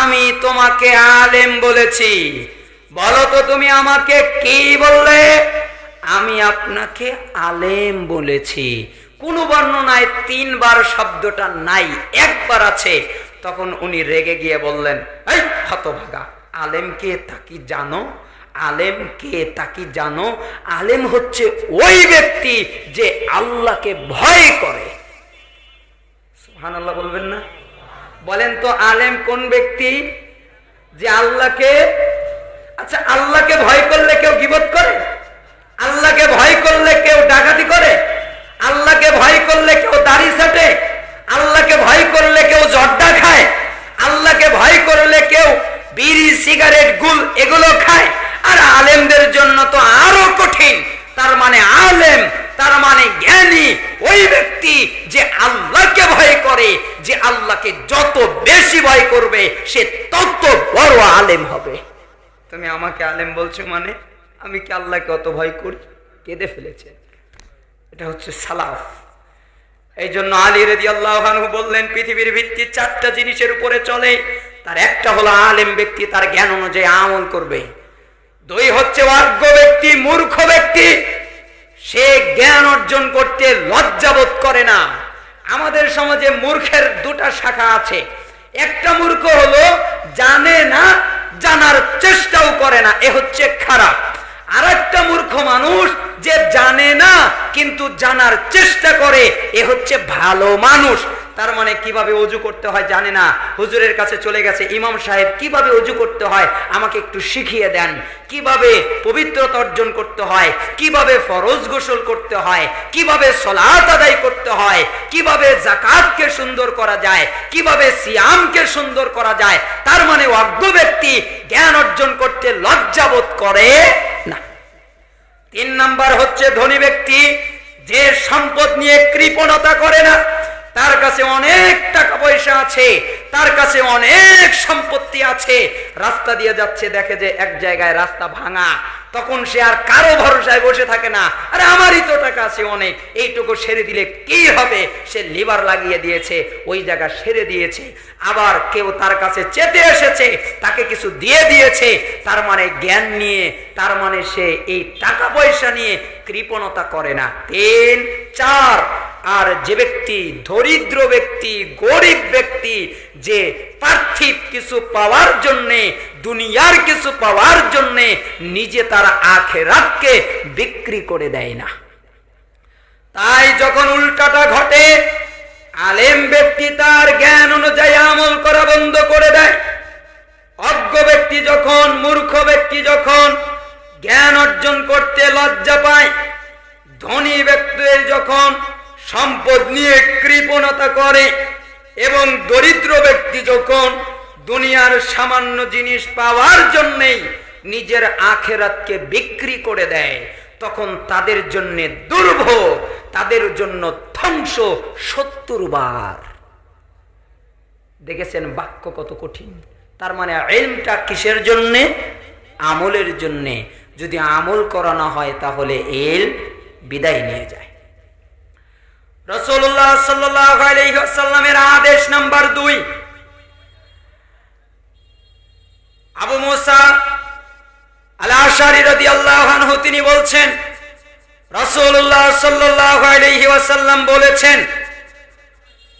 আমি তোমাকে আলেম বলেছি। বলো তো তুমি আমাকে কি বললে? আমি আপনাকে আলেম বলেছি। কোন বর্ণনায় 3 বার শব্দটা নাই, 1 বার আছে। তখন উনি রেগে গিয়ে বললেন, এই হতভাগা, আলেম কে তা কি জানো? আলেম কে তা কি জানো? আলেম হচ্ছে ওই ব্যক্তি যে আল্লাহকে ভয় করে। সুবহানাল্লাহ বলবেন না? বলেন তো আলেম কোন ব্যক্তি? যে আল্লাহকে, আচ্ছা আল্লাহকে ভয় করলে কেউ গীবত করে? আল্লাহকে ভয় করলে কেউ ডাকাতি করে? আল্লাহকে ভয় করলে কেউ দাড়ি ছাটে? আল্লাহকে ভয় করলে কেউ জর্দা খায়? আল্লাহকে ভয় করলে কেউ বিড়ি সিগারেট গুল এগুলো খায়? আর আলেমদের জন্য তো আরো কঠিন। তার মানে আলেম, তার আল্লাহকে ভয় করে, যে আল্লাহকে যত বেশি ভয় করবে সে তত বড় আলেম হবে। তুমি আমাকে আলেম বলছো মানে আমি কি আল্লাহকে অত ভয় করি? কেঁদে ফেলেছে। এটা হচ্ছে সালাফ। এই জন্য আলী রাদিয়াল্লাহু আনহু বললেন, পৃথিবীর ভিত্তি 4টা জিনিসের উপরে চলে। তার একটা হলো আলেম ব্যক্তি, তার জ্ঞান অনুযায়ী আমল করবে। 2 হচ্ছে অজ্ঞ ব্যক্তি, মূর্খ ব্যক্তি, সে জ্ঞান অর্জন করতে লজ্জাবোধ করে না। আমাদের সমাজে মূর্খের 2টা শাখা আছে। একটা মূর্খ হলো জানে না, জানার চেষ্টাও করে না, এ হচ্ছে খারাপ। আর একটা মূর্খ মানুষ যে জানে না কিন্তু জানার চেষ্টা করে, এ হচ্ছে ভালো মানুষ। তার মানে কিভাবে ওযু করতে হয় জানে না, হুজুরের কাছে চলে গেছে, ইমাম সাহেব কিভাবে ওযু করতে হয় আমাকে একটু শিখিয়ে দেন, কিভাবে পবিত্রতা অর্জন করতে হয়, কিভাবে ফরজ গোসল করতে হয়, কিভাবে সালাত আদায় করতে হয়, কিভাবে যাকাতকে সুন্দর করা যায়, কিভাবে সিয়ামকে সুন্দর করা যায়। তার মানে অজ্ঞ ব্যক্তি জ্ঞান অর্জন করতে লজ্জাবোধ করে না। 3 নাম্বার হচ্ছে ধনী ব্যক্তি, যে সম্পদ নিয়ে কৃপণতা করে না। তার কাছে অনেক টাকা পয়সা আছে, তার কাছে অনেক সম্পত্তি আছে, রাস্তা দিয়ে যাচ্ছে, দেখে যে এক জায়গায় রাস্তা ভাঙা, তখন সে আর কারো ভরসায় বসে থাকে না, আরে আমারই তো টাকা আছে অনেক, এইটুকু সেরে দিলে কি হবে, সে লিভার লাগিয়ে দিয়েছে, ওই জায়গা সেরে দিয়েছে। আবার কেউ তার কাছে চেতে এসেছে, তাকে কিছু দিয়ে দিয়েছে, তার মানে জ্ঞান নিয়ে, তার মানে সে এই টাকা পয়সা নিয়ে কৃপণতা করে না। 3, 4 আর যে ব্যক্তি দরিদ্র ব্যক্তি, গরিব ব্যক্তি, যে পার্থিব কিছু পাওয়ার জন্যে, দুনিয়ার কিছু পাওয়ার জন্যে নিজে তার আখিরাতকে বিক্রি করে দেয় না। তাই যখন উল্টাটা ঘটে, আলেম ব্যক্তি তার জ্ঞান অনুযায়ী আমল করা বন্ধ করে দেয়। অজ্ঞ ব্যক্তি যখন, মূর্খ ব্যক্তি যখন জ্ঞান অর্জন করতে লজ্জা পায়, ধনী ব্যক্তি যখন সম্পদ নিয়ে কৃপণতা করে, এবং দরিদ্র ব্যক্তি যখন দুনিয়ার সামান্য জিনিস পাওয়ার জন্যই নিজের আখিরাতকে বিক্রি করে দেয়, তখন তাদের জন্য দুর্ভোগ, তাদের জন্য ধ্বংস 70 বার। দেখেছেন বাক্য কত কঠিন। তার মানে ইলমটা কিসের জন্যে? আমলের জন্যে। যদি আমল করা না হয় তাহলে ইলম বিদায় নিয়ে যায়। রাসূলুল্লাহ সাল্লাল্লাহু আলাইহি ওয়াসাল্লামের আদেশ নাম্বার 2, আবু মুসা আল-আশআরী রাদিয়াল্লাহু আনহু তিনি বলছেন, রাসূলুল্লাহ সাল্লাল্লাহু আলাইহি ওয়াসাল্লাম বলেছেন,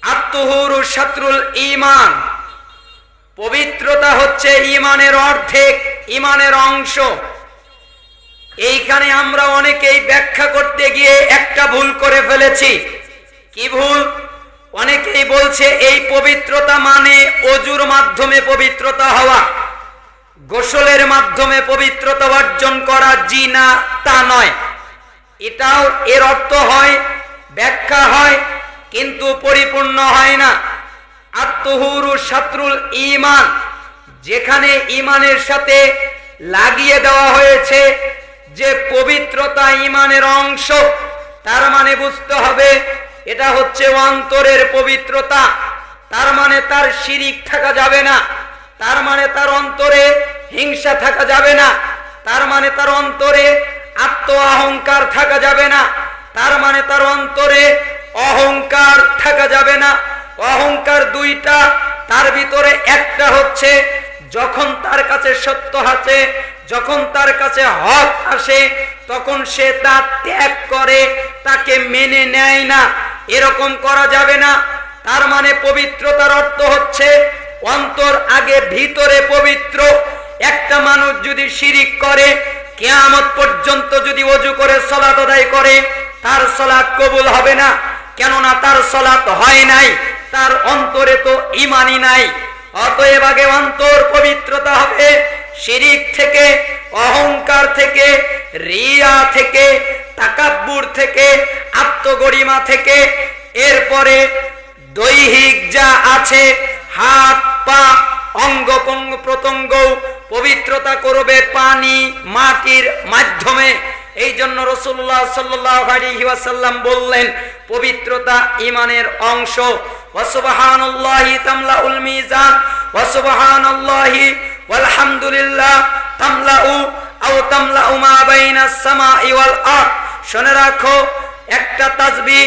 আত-তুহুরু শাতরুল ঈমান, পবিত্রতা হচ্ছে ঈমানের অর্ধেক, ঈমানের অংশ। এইখানে আমরা অনেকেই ব্যাখ্যা করতে গিয়ে একটা ভুল করে ফেলেছি। কি ভুল? অনেকেই বলছে এই পবিত্রতা মানে ওযুর মাধ্যমে পবিত্রতা হওয়া, গোসলের মাধ্যমে পবিত্রতা অর্জন করা। জি না, তা নয়। এটাও এর অর্থ হয়, ব্যাখ্যা হয়, কিন্তু পরিপূর্ণ হয় না। আত-তুহুরু শাতরুল ঈমান, যেখানে ঈমানের সাথে লাগিয়ে দেওয়া হয়েছে যে পবিত্রতা ঈমানের অংশ, তার মানে বুঝতে হবে এটা হচ্ছে অন্তরের পবিত্রতা। তার মানে তার শিরিক থাকা যাবে না, তার মানে তার অন্তরে হিংসা থাকা যাবে না, তার মানে তার অন্তরে আত্ম অহংকার থাকা যাবে না, তার মানে তার অন্তরে অহংকার থাকা যাবে না। অহংকার 2টা, তার ভিতরে একটা হচ্ছে যখন তার কাছে সত্য আছে, যখন তার কাছে হক আসে, তখন সে তা ত্যাগ করে, তাকে মেনে নেয় না, এরকম করা যাবে না। তার মানে পবিত্রতার অর্থ হচ্ছে অন্তর আগে ভিতরে পবিত্র। একটা মানুষ যদি শিরিক করে, কিয়ামত পর্যন্ত যদি ওযু করে সালাত আদায় করে, তার সালাত কবুল হবে না, কেননা তার সালাত হয় নাই, তার অন্তরে তো ঈমানই নাই। অতএব আগে অন্তর পবিত্রতা হবে শিরিক থেকে, অহংকার থেকে, রিয়া থেকে, তাকাব্বুর থেকে, আত্মগরিমা থেকে। এরপরে দৈহিক যা আছে, হাত পা অঙ্গ প্রত্যঙ্গ পবিত্রতা করবে পানি মাটির মাধ্যমে। এই জন্য রাসূলুল্লাহ সাল্লাল্লাহু আলাইহি ওয়াসাল্লাম বললেন, পবিত্রতা ঈমানের অংশ। ওয়া সুবহানাল্লাহি তামলাউল মিজান ওয়া সুবহানাল্লাহি ওয়ালহামদুলিল্লাহ তামলাউ আও তামলাউ মা বাইনাস সামাই ওয়াল আরদ। শুনে রাখো, একটা তাসবিহ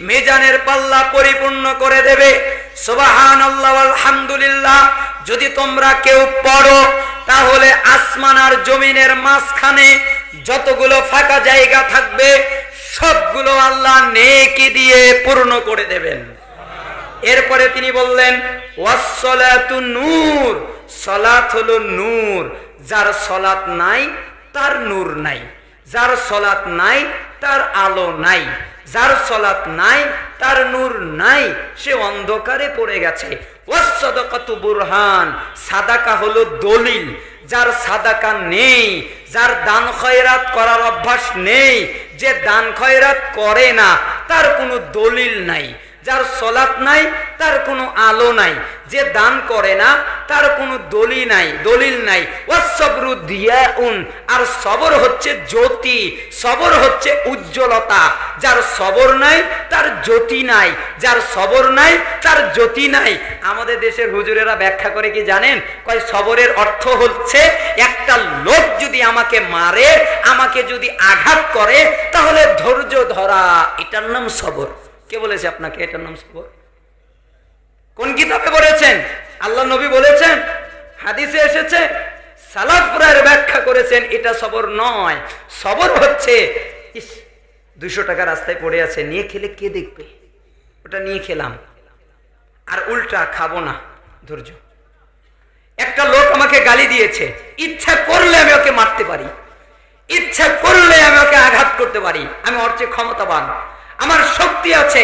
মিজানের পাল্লা পরিপূর্ণ করে দেবে। সুবহানাল্লাহ ওয়ালহামদুলিল্লাহ যদি তোমরা কেউ পড়ো, তাহলে আসমান আর জমিনের মাঝখানে যতগুলো ফাঁকা জায়গা থাকবে সবগুলো আল্লাহ নেকি দিয়ে পূর্ণ করে দেবেন। এরপরে তিনি বললেন, ওয়াসসালাতু নূর, সালাত হলো নূর। যার সালাত নাই তার নূর নাই, যার সালাত নাই তার আলো নাই, যার সালাত নাই তার নূর নাই, সে অন্ধকারে পড়ে গেছে। ওয়াসসাদাকাতু বুরহান, সাদাকা হলো দলিল। যার সাদাকা নেই, যার দান খয়রাত করার অভ্যাস নেই, যে দান খয়রাত করে না, তার কোনো দলিল নাই। যার সালাত নাই তার কোনো আলো নাই, যে দান করে না তার কোনো দলিল নাই। ওয়াসসাবরু দিয়াউন, আর সবর হচ্ছে জ্যোতি, সবর হচ্ছে উজ্জ্বলতা। যার সবর নাই তার জ্যোতি নাই, যার সবর নাই তার জ্যোতি নাই। আমাদের দেশের হুজুরেরা ব্যাখ্যা করে কি জানেন? কয় সবরের অর্থ হচ্ছে একটা লোক যদি আমাকে মারে, আমাকে যদি আঘাত করে, তাহলে ধৈর্য ধরা, এটার নাম সবর। কে বলেছে আপনাকে এটার নাম সবর? কোন কিতাবে পড়েছেন? আল্লাহ নবী বলেছেন, হাদিসে এসেছে, সালাফরা ব্যাখ্যা করেছেন, এটা সবর নয়। সবর হচ্ছে 200 টাকা রাস্তায় পড়ে আছে, নিয়ে খেলে কে দেখবে, ওটা নিয়ে খেলাম, আর উল্টা খাবো না, ধৈর্য। একটা লোক আমাকে গালি দিয়েছে, ইচ্ছা করলে আমি ওকে মারতে পারি, ইচ্ছা করলে আমি ওকে আঘাত করতে পারি, আমি ওর চেয়ে ক্ষমতাবান, আমার শক্তি আছে,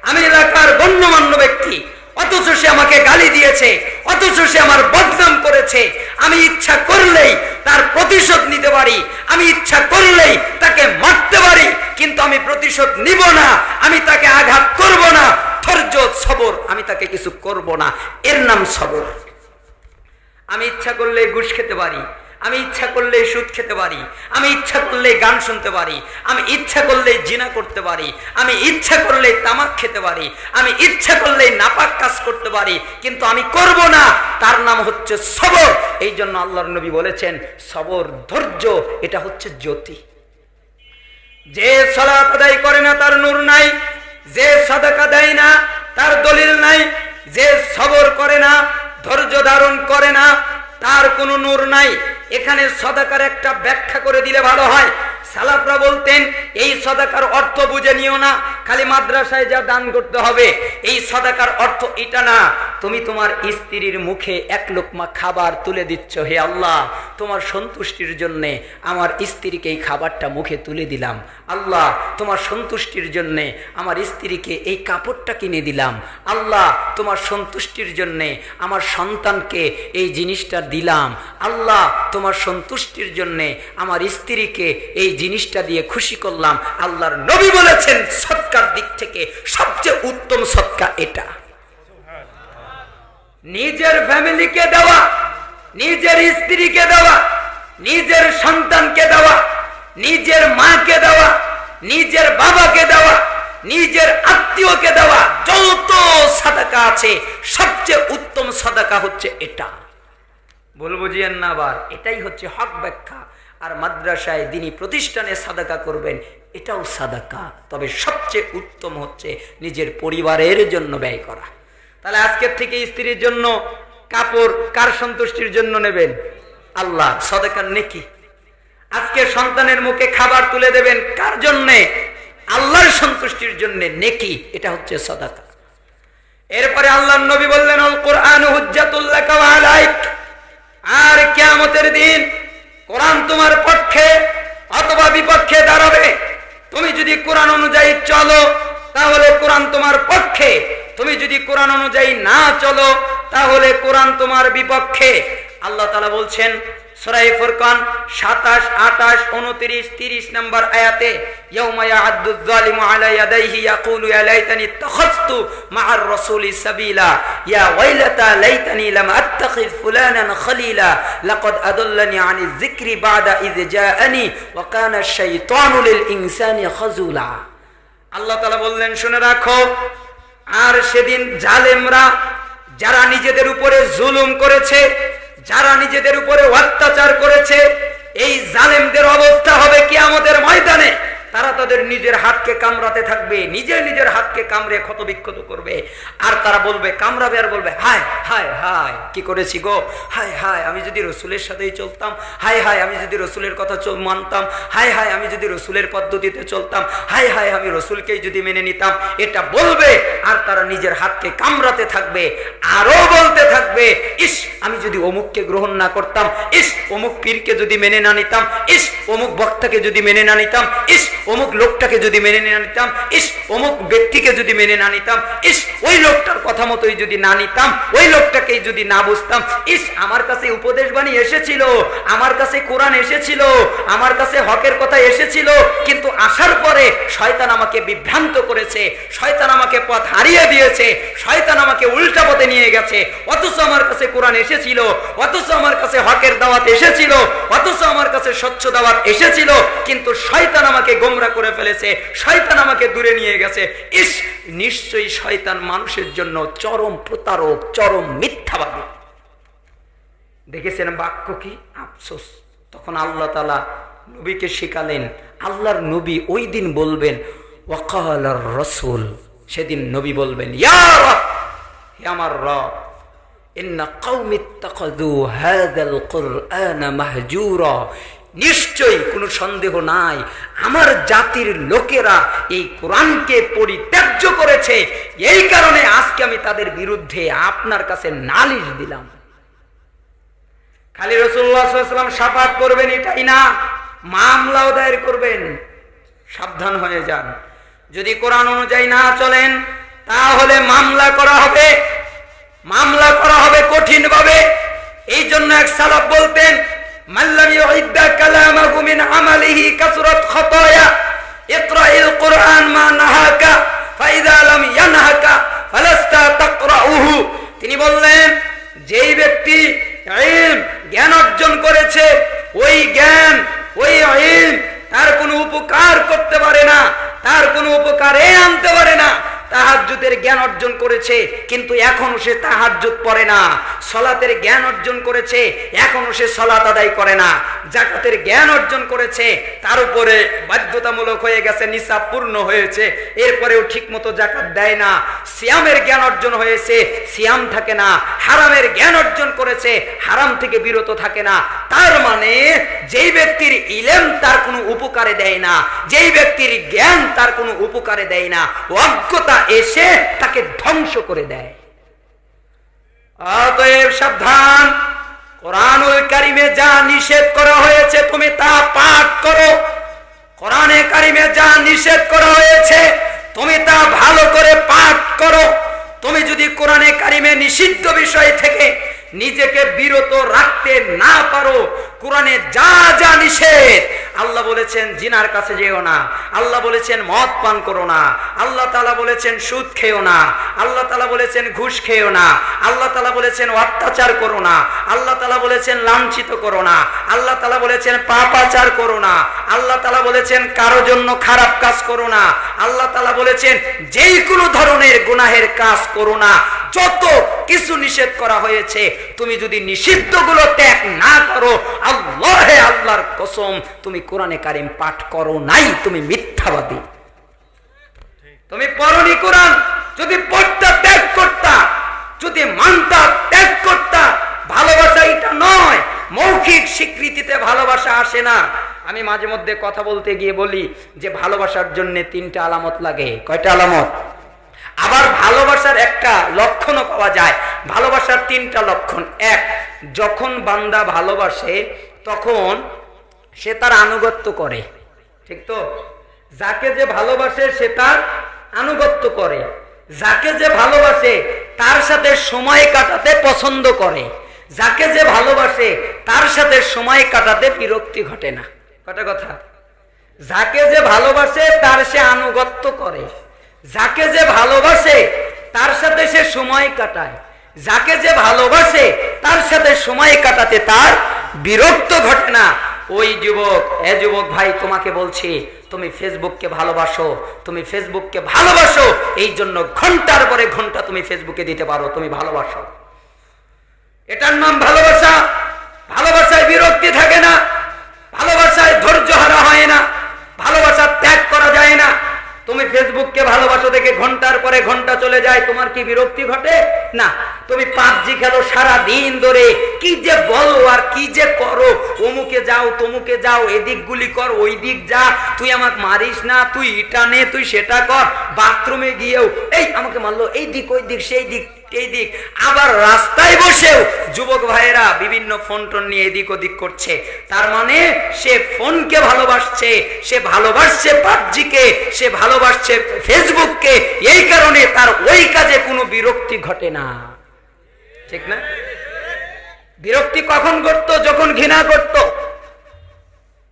আমি এলাকার গণ্যমান্য ব্যক্তি, অথচ সে আমাকে গালি দিয়েছে, অথচ সে আমার বদনাম করেছে। আমি ইচ্ছা করলেই তার প্রতিশোধ নিতে পারি, আমি ইচ্ছা করলেই তাকে মারতে পারি, কিন্তু আমি প্রতিশোধ নিব না, আমি তাকে আঘাত করব না। ধৈর্য, সবর, আমি তাকে কিছু করব না, এর নাম সবর। আমি ইচ্ছা করলে ঘুষ খেতে পারি, আমি ইচ্ছা করলে সুদ খেতে পারি, আমি ইচ্ছা করলে গান শুনতে পারি, আমি ইচ্ছা করলে জিনা করতে পারি, আমি ইচ্ছা করলে তামাক খেতে পারি, আমি ইচ্ছা করলে নাপাক কাজ করতে পারি, কিন্তু আমি করব না, তার নাম হচ্ছে সবর। এই জন্য আল্লাহর নবী বলেছেন, সবর, ধৈর্য, এটা হচ্ছে জ্যোতি। যে সালাত আদায় করে না তার নূর নাই, যে সাদাকা দেয় না তার দলিল নাই, যে সবর করে না, ধৈর্য ধারণ করে না, তার কোনো নূর নাই। এখানে সাদাকার একটা ব্যাখ্যা করে দিলে ভালো হয়। সালাফরা বলতেন, এই সাদাকার অর্থ বুঝে নিও না খালি মাদ্রাসায় যা দান করতে হবে, এই সাদাকার অর্থ এটা না। তুমি তোমার স্ত্রীর মুখে এক লোকমা খাবার তুলে দিচ্ছ, হে আল্লাহ তোমার সন্তুষ্টির জন্যে আমার স্ত্রীকে এই খাবারটা মুখে তুলে দিলাম, আল্লাহ তোমার সন্তুষ্টির জন্যে আমার স্ত্রীকে এই কাপড়টা কিনে দিলাম, আল্লাহ তোমার সন্তুষ্টির জন্যে আমার সন্তানকে এই জিনিসটা দিলাম, আল্লাহ তোমার সন্তুষ্টির জন্যে আমার স্ত্রীকে এই জিনিসটা দিয়ে খুশি করলাম। আল্লাহর নবী বলেছেন, সৎকার দিক থেকে সবচেয়ে উত্তম সৎকা এটা। নিজের ফ্যামিলিকে দেওয়া, নিজের স্ত্রীকে দেওয়া, নিজের সন্তানকে দেওয়া, নিজের মাকে দেওয়া, নিজের বাবাকে দেওয়া, নিজের আত্মীয়কে দেওয়া, যত সাদাকা আছে সবচেয়ে উত্তম সাদাকা হচ্ছে এটা। বলবো জিয়ান না আবার, এটাই হচ্ছে হক ব্যাখ্যা। আর মাদ্রাসায় দিনী প্রতিষ্ঠানে সাদাকা করবেন, এটাও সাদাকা, তবে সবচেয়ে উত্তম হচ্ছে নিজের পরিবারের জন্য ব্যয় করা। তাহলে আজকের থেকে স্ত্রীর জন্য কাপড় কার সন্তুষ্টির জন্য নেবেন? আল্লাহ, সাদাকার নেকি। আজকে সন্তানের মুখে খাবার তুলে দেবেন কার জন্যে? আল্লাহর সন্তুষ্টির জন্য, নেকি, এটা হচ্ছে সাদাকা। এরপরে আল্লাহর নবী বললেন, আল কোরআন হুজ্জাতুল লাকা ওয়া আলাইক, আর কিয়ামতের দিন কোরআন তোমার পক্ষে অথবা বিপক্ষে দাঁড়াবে। তুমি যদি কোরআন অনুযায়ী চলো তাহলে কোরআন তোমার পক্ষে, তুমি যদি কোরআন অনুযায়ী না চলো তাহলে কোরআন তোমার বিপক্ষে। আল্লাহ তাআলা বলছেন সূরা ফুরকান 27, 28, 29, 30 নম্বর আয়াতে ইয়াউমা ইয়া'আদ্দুয যালিমু আলা ইয়াদাইহি ইয়াকুলু ইয়া লাইতানি ইত্তাখাযতু মা'আর রাসূলি সাবিলা ইয়া ওয়াইলাতা লাইতানি লাম আত্তাখিয ফুলানান খলিলা লাকাদ আদাল্লানি আনিয যিকরি বা'দা ইয জাআনি ওয়া কানা আশ-শাইতানু লিল ইনসানি খাযুলা। আল্লাহ তাআলা বললেন, শুনে রাখো, আর সেদিন জালেমরা, যারা নিজেদের উপরে জুলুম করেছে, যারা নিজেদের উপরে অত্যাচার করেছে, এই জালেমদের অবস্থা হবে কিয়ামতের ময়দানে। তারা তাদের নিজের হাতকে কামড়াতে থাকবে, নিজের হাতকে কামড়ে ক্ষতবিক্ষত করবে। আর তারা বলবে, কামড়াবে আর বলবে, হায় হায় হায় কি করেছি গো, হায় হায় আমি যদি রসুলের সাথেই চলতাম, হায় হায় আমি যদি রসুলের কথা মানতাম, হায় হায় আমি যদি রসুলের পদ্ধতিতে চলতাম, হায় হায় আমি রসুলকেই যদি মেনে নিতাম, এটা বলবে। আর তারা নিজের হাতকে কামড়াতে থাকবে, আরো বলতে থাকবে, ইস আমি যদি অমুককে গ্রহণ না করতাম, ইস অমুক পীরকে যদি মেনে না নিতাম, ইস অমুক বক্তাকে যদি মেনে না নিতাম, ইস অমুক লোকটাকে যদি মেনে না নিতাম, ইস অমুক ব্যক্তিকে যদি মেনে না নিতাম, ইস ওই লোকটার কথা মতোই যদি না নিতাম, ওই লোকটাকেই যদি না বুঝতাম, ইস আমার কাছে উপদেশ বাণী এসেছিল, আমার কাছে কোরআন এসেছিল, আমার কাছে হকের কথা এসেছিল, কিন্তু আসার পরে শয়তান আমাকে বিভ্রান্ত করেছে, শয়তান আমাকে পথ হারিয়ে দিয়েছে, শয়তান আমাকে উল্টা পথে নিয়ে গেছে। অথচ আমার কাছে কোরআন এসেছিল, অথচ আমার কাছে হকের দাওয়াত এসেছিল, অথচ আমার কাছে স্বচ্ছ দাওয়াত এসেছিল, কিন্তু শয়তান আমাকে গোমরা করে ফেলেছে, শয়তান আমাকে দূরে নিয়ে গেছে। ইস নিশ্চয়ই শয়তান মানুষের জন্য চরম প্রতারক, চরম মিথ্যাবাদী। দেখেছেন বাক্য কি আফসোস। তখন আল্লাহ তাআলা নবীকে শিখালেন, আল্লাহর নবী ওই দিন বলবেন, ওয়াকালার রাসূল, সেদিন নবী বলবেন, ইয়া রব, হে আমার রব, ইন্না কওমি ইত্তাখাযু হাযাল কুরআনা মাহজুরা, নিশ্চয়ই কোনো সন্দেহ নাই আমার জাতির লোকেরা এই কোরআনকে পরিত্যাজ্য করেছে, এই কারণে আজকে আমি তাদের বিরুদ্ধে আপনার কাছে নালিশ দিলাম। খালি রাসূলুল্লাহ সাল্লাল্লাহু আলাইহি ওয়াসাল্লাম শাফাত করবেন এটাই না, মামলাও দায়ের করবেন। সাবধান হয়ে যান, যদি কোরআন অনুযায়ী না চলেন তাহলে মামলা করা হবে, মামলা করা হবে কঠিন ভাবে। এই জন্য এক সালাফ বলতেন, মাল্লাম ইউইদ্দা কালামাহু মিন আমালিহি কাসরাত খাতায়া ইকরাইল কুরআন মা নাহাকা ফাইদা লাম ইয়ানহাকা ফালাস্তা তাকরাউহু। তিনি বললেন, যেই ব্যক্তি ইলম জ্ঞান অর্জন করেছে, ওই জ্ঞান ওই ইলম তার কোনো উপকার করতে পারে না, তার কোনো উপকারে আনতে পারে না। তাহাজ্জুদের জ্ঞান অর্জন করেছে কিন্তু এখনো সে তাহাজ্জুদ পড়ে না, সালাতের জ্ঞান অর্জন করেছে এখনো সে সালাত আদায় করে না, যাকাতের জ্ঞান অর্জন করেছে তার উপরে বাধ্যতামূলক হয়ে গেছে, নিসাব পূর্ণ হয়েছে, এরপরেও ঠিকমতো যাকাত দেয় না। সিয়ামের জ্ঞান অর্জন হয়েছে, সিয়াম থাকে না। হারামের জ্ঞান অর্জন করেছে, হারাম থেকে বিরত থাকে না। তার মানে যেই ব্যক্তির ইলম তার কোনো উপকারে দেয় না, যেই ব্যক্তির জ্ঞান তার কোনো উপকারে দেয় না, অজ্ঞতা এসে তাকে ধ্বংস করে দেয়। অতএব সাবধান, কোরআনুল কারীমে যা নিষেধ করা হয়েছে তুমি তা পাঠ করো, কোরআনে কারীমে যা নিষেধ করা হয়েছে তুমি তা ভালো করে পাঠ করো। তুমি যদি কোরআনে কারীমে নিষিদ্ধ বিষয় থেকে নিজেকে বিরত রাখতে না পারো, কোরআনে যা যা নিষেধ, আল্লাহ বলেছেন জিনার কাছে যেও না, আল্লাহ বলেছেন মদ পান করো না, আল্লাহ তাআলা বলেছেন সুদ খেও না, আল্লাহ তাআলা বলেছেন ঘুষ খেও না, আল্লাহ তাআলা বলেছেন অত্যাচার করো না, আল্লাহ তাআলা বলেছেন লাঞ্ছিত করো না, আল্লাহ তাআলা বলেছেন পাপাচার করো না, আল্লাহ তাআলা বলেছেন কারো জন্য খারাপ কাজ করো না, আল্লাহ তাআলা বলেছেন যেই কোনো ধরনের গুনাহের কাজ করো না। যত কিছু নিষেধ করা হয়েছে তুমি যদি নিষিদ্ধগুলো ত্যাগ না করো, আল্লাহে আল্লাহর কসম তুমি কোরআনে কারীম পাঠ করো নাই, তুমি মিথ্যাবাদী। তুমি পড়নি কোরআন, যদি পড়তা ত্যাগ করতা, যদি মানতা ত্যাগ করতা। ভালোবাসা এটা নয়, মৌখিক স্বীকৃতিতে ভালোবাসা আসে না। আমি মাঝে মধ্যে কথা বলতে গিয়ে বলি যে ভালোবাসার জন্য 3টা আলামত লাগে। কয়টা আলামত? আবার ভালোবাসার একটা লক্ষণও পাওয়া যায়। ভালোবাসার 3টা লক্ষণ। এক, যখন বান্দা ভালোবাসে তখন সে তার আনুগত্য করে, ঠিক তো? যাকে যে ভালোবাসে সে তার আনুগত্য করে, যাকে যে ভালোবাসে তার সাথে সময় কাটাতে পছন্দ করে, যাকে যে ভালোবাসে তার সাথে সময় কাটাতে বিরক্তি ঘটে না। কটা কথা। যাকে যে ভালোবাসে তার সে আনুগত্য করে, যাকে যে ভালোবাসে তার সাথে সে সময় কাটায়, যাকে যে ভালোবাসে তার সাথে সময় কাটাতে তার বিরক্ত ঘটে না। ওই যুবক, যুবক ভাই, তোমাকে বলছি, তুমি ফেসবুককে ভালোবাসো, তুমি ফেসবুককে ভালোবাসো, এই জন্য ঘন্টার পরে ঘন্টা তুমি ফেসবুকে দিতে পারো, তুমি ভালোবাসো। এটার নাম ভালোবাসা। ভালোবাসায় বিরক্তি থাকে না, ভালোবাসায় ধৈর্য হারা হয় না, ভালোবাসা ত্যাগ করা যায় না। তুমি ফেসবুককে ভালোবাসো দেখে ঘন্টার পরে ঘন্টা চলে যায়, তোমার কি বিরক্তি ঘটে? না। তুমি পাবজি খেলো সারা দিন ধরে, কি যে বলো আর কি যে করো, অমুকে যাও তমুকে যাও, এদিক গুলি কর ওই দিক যা, তুই আমাকে মারিস না, তুই এটা নে, তুই সেটা কর, বাথরুমে গিয়েও এই আমাকে মারলো, এই দিক ওই দিক সেই দিক এই দিক। আবার রাস্তায় বসেও যুবক ভাইয়েরা বিভিন্ন ফোন টোন নিয়ে এদিক ওদিক করছে। তার মানে সে ফোনকে ভালোবাসছে, সে ভালোবাসছে পাবজিকে, সে ভালোবাসছে ফেসবুককে, এই কারণে তার ওই কাজে কোনো বিরক্তি ঘটে না। ঠিক না? বিরক্তি কখন ঘটতো? যখন ঘৃণা করত।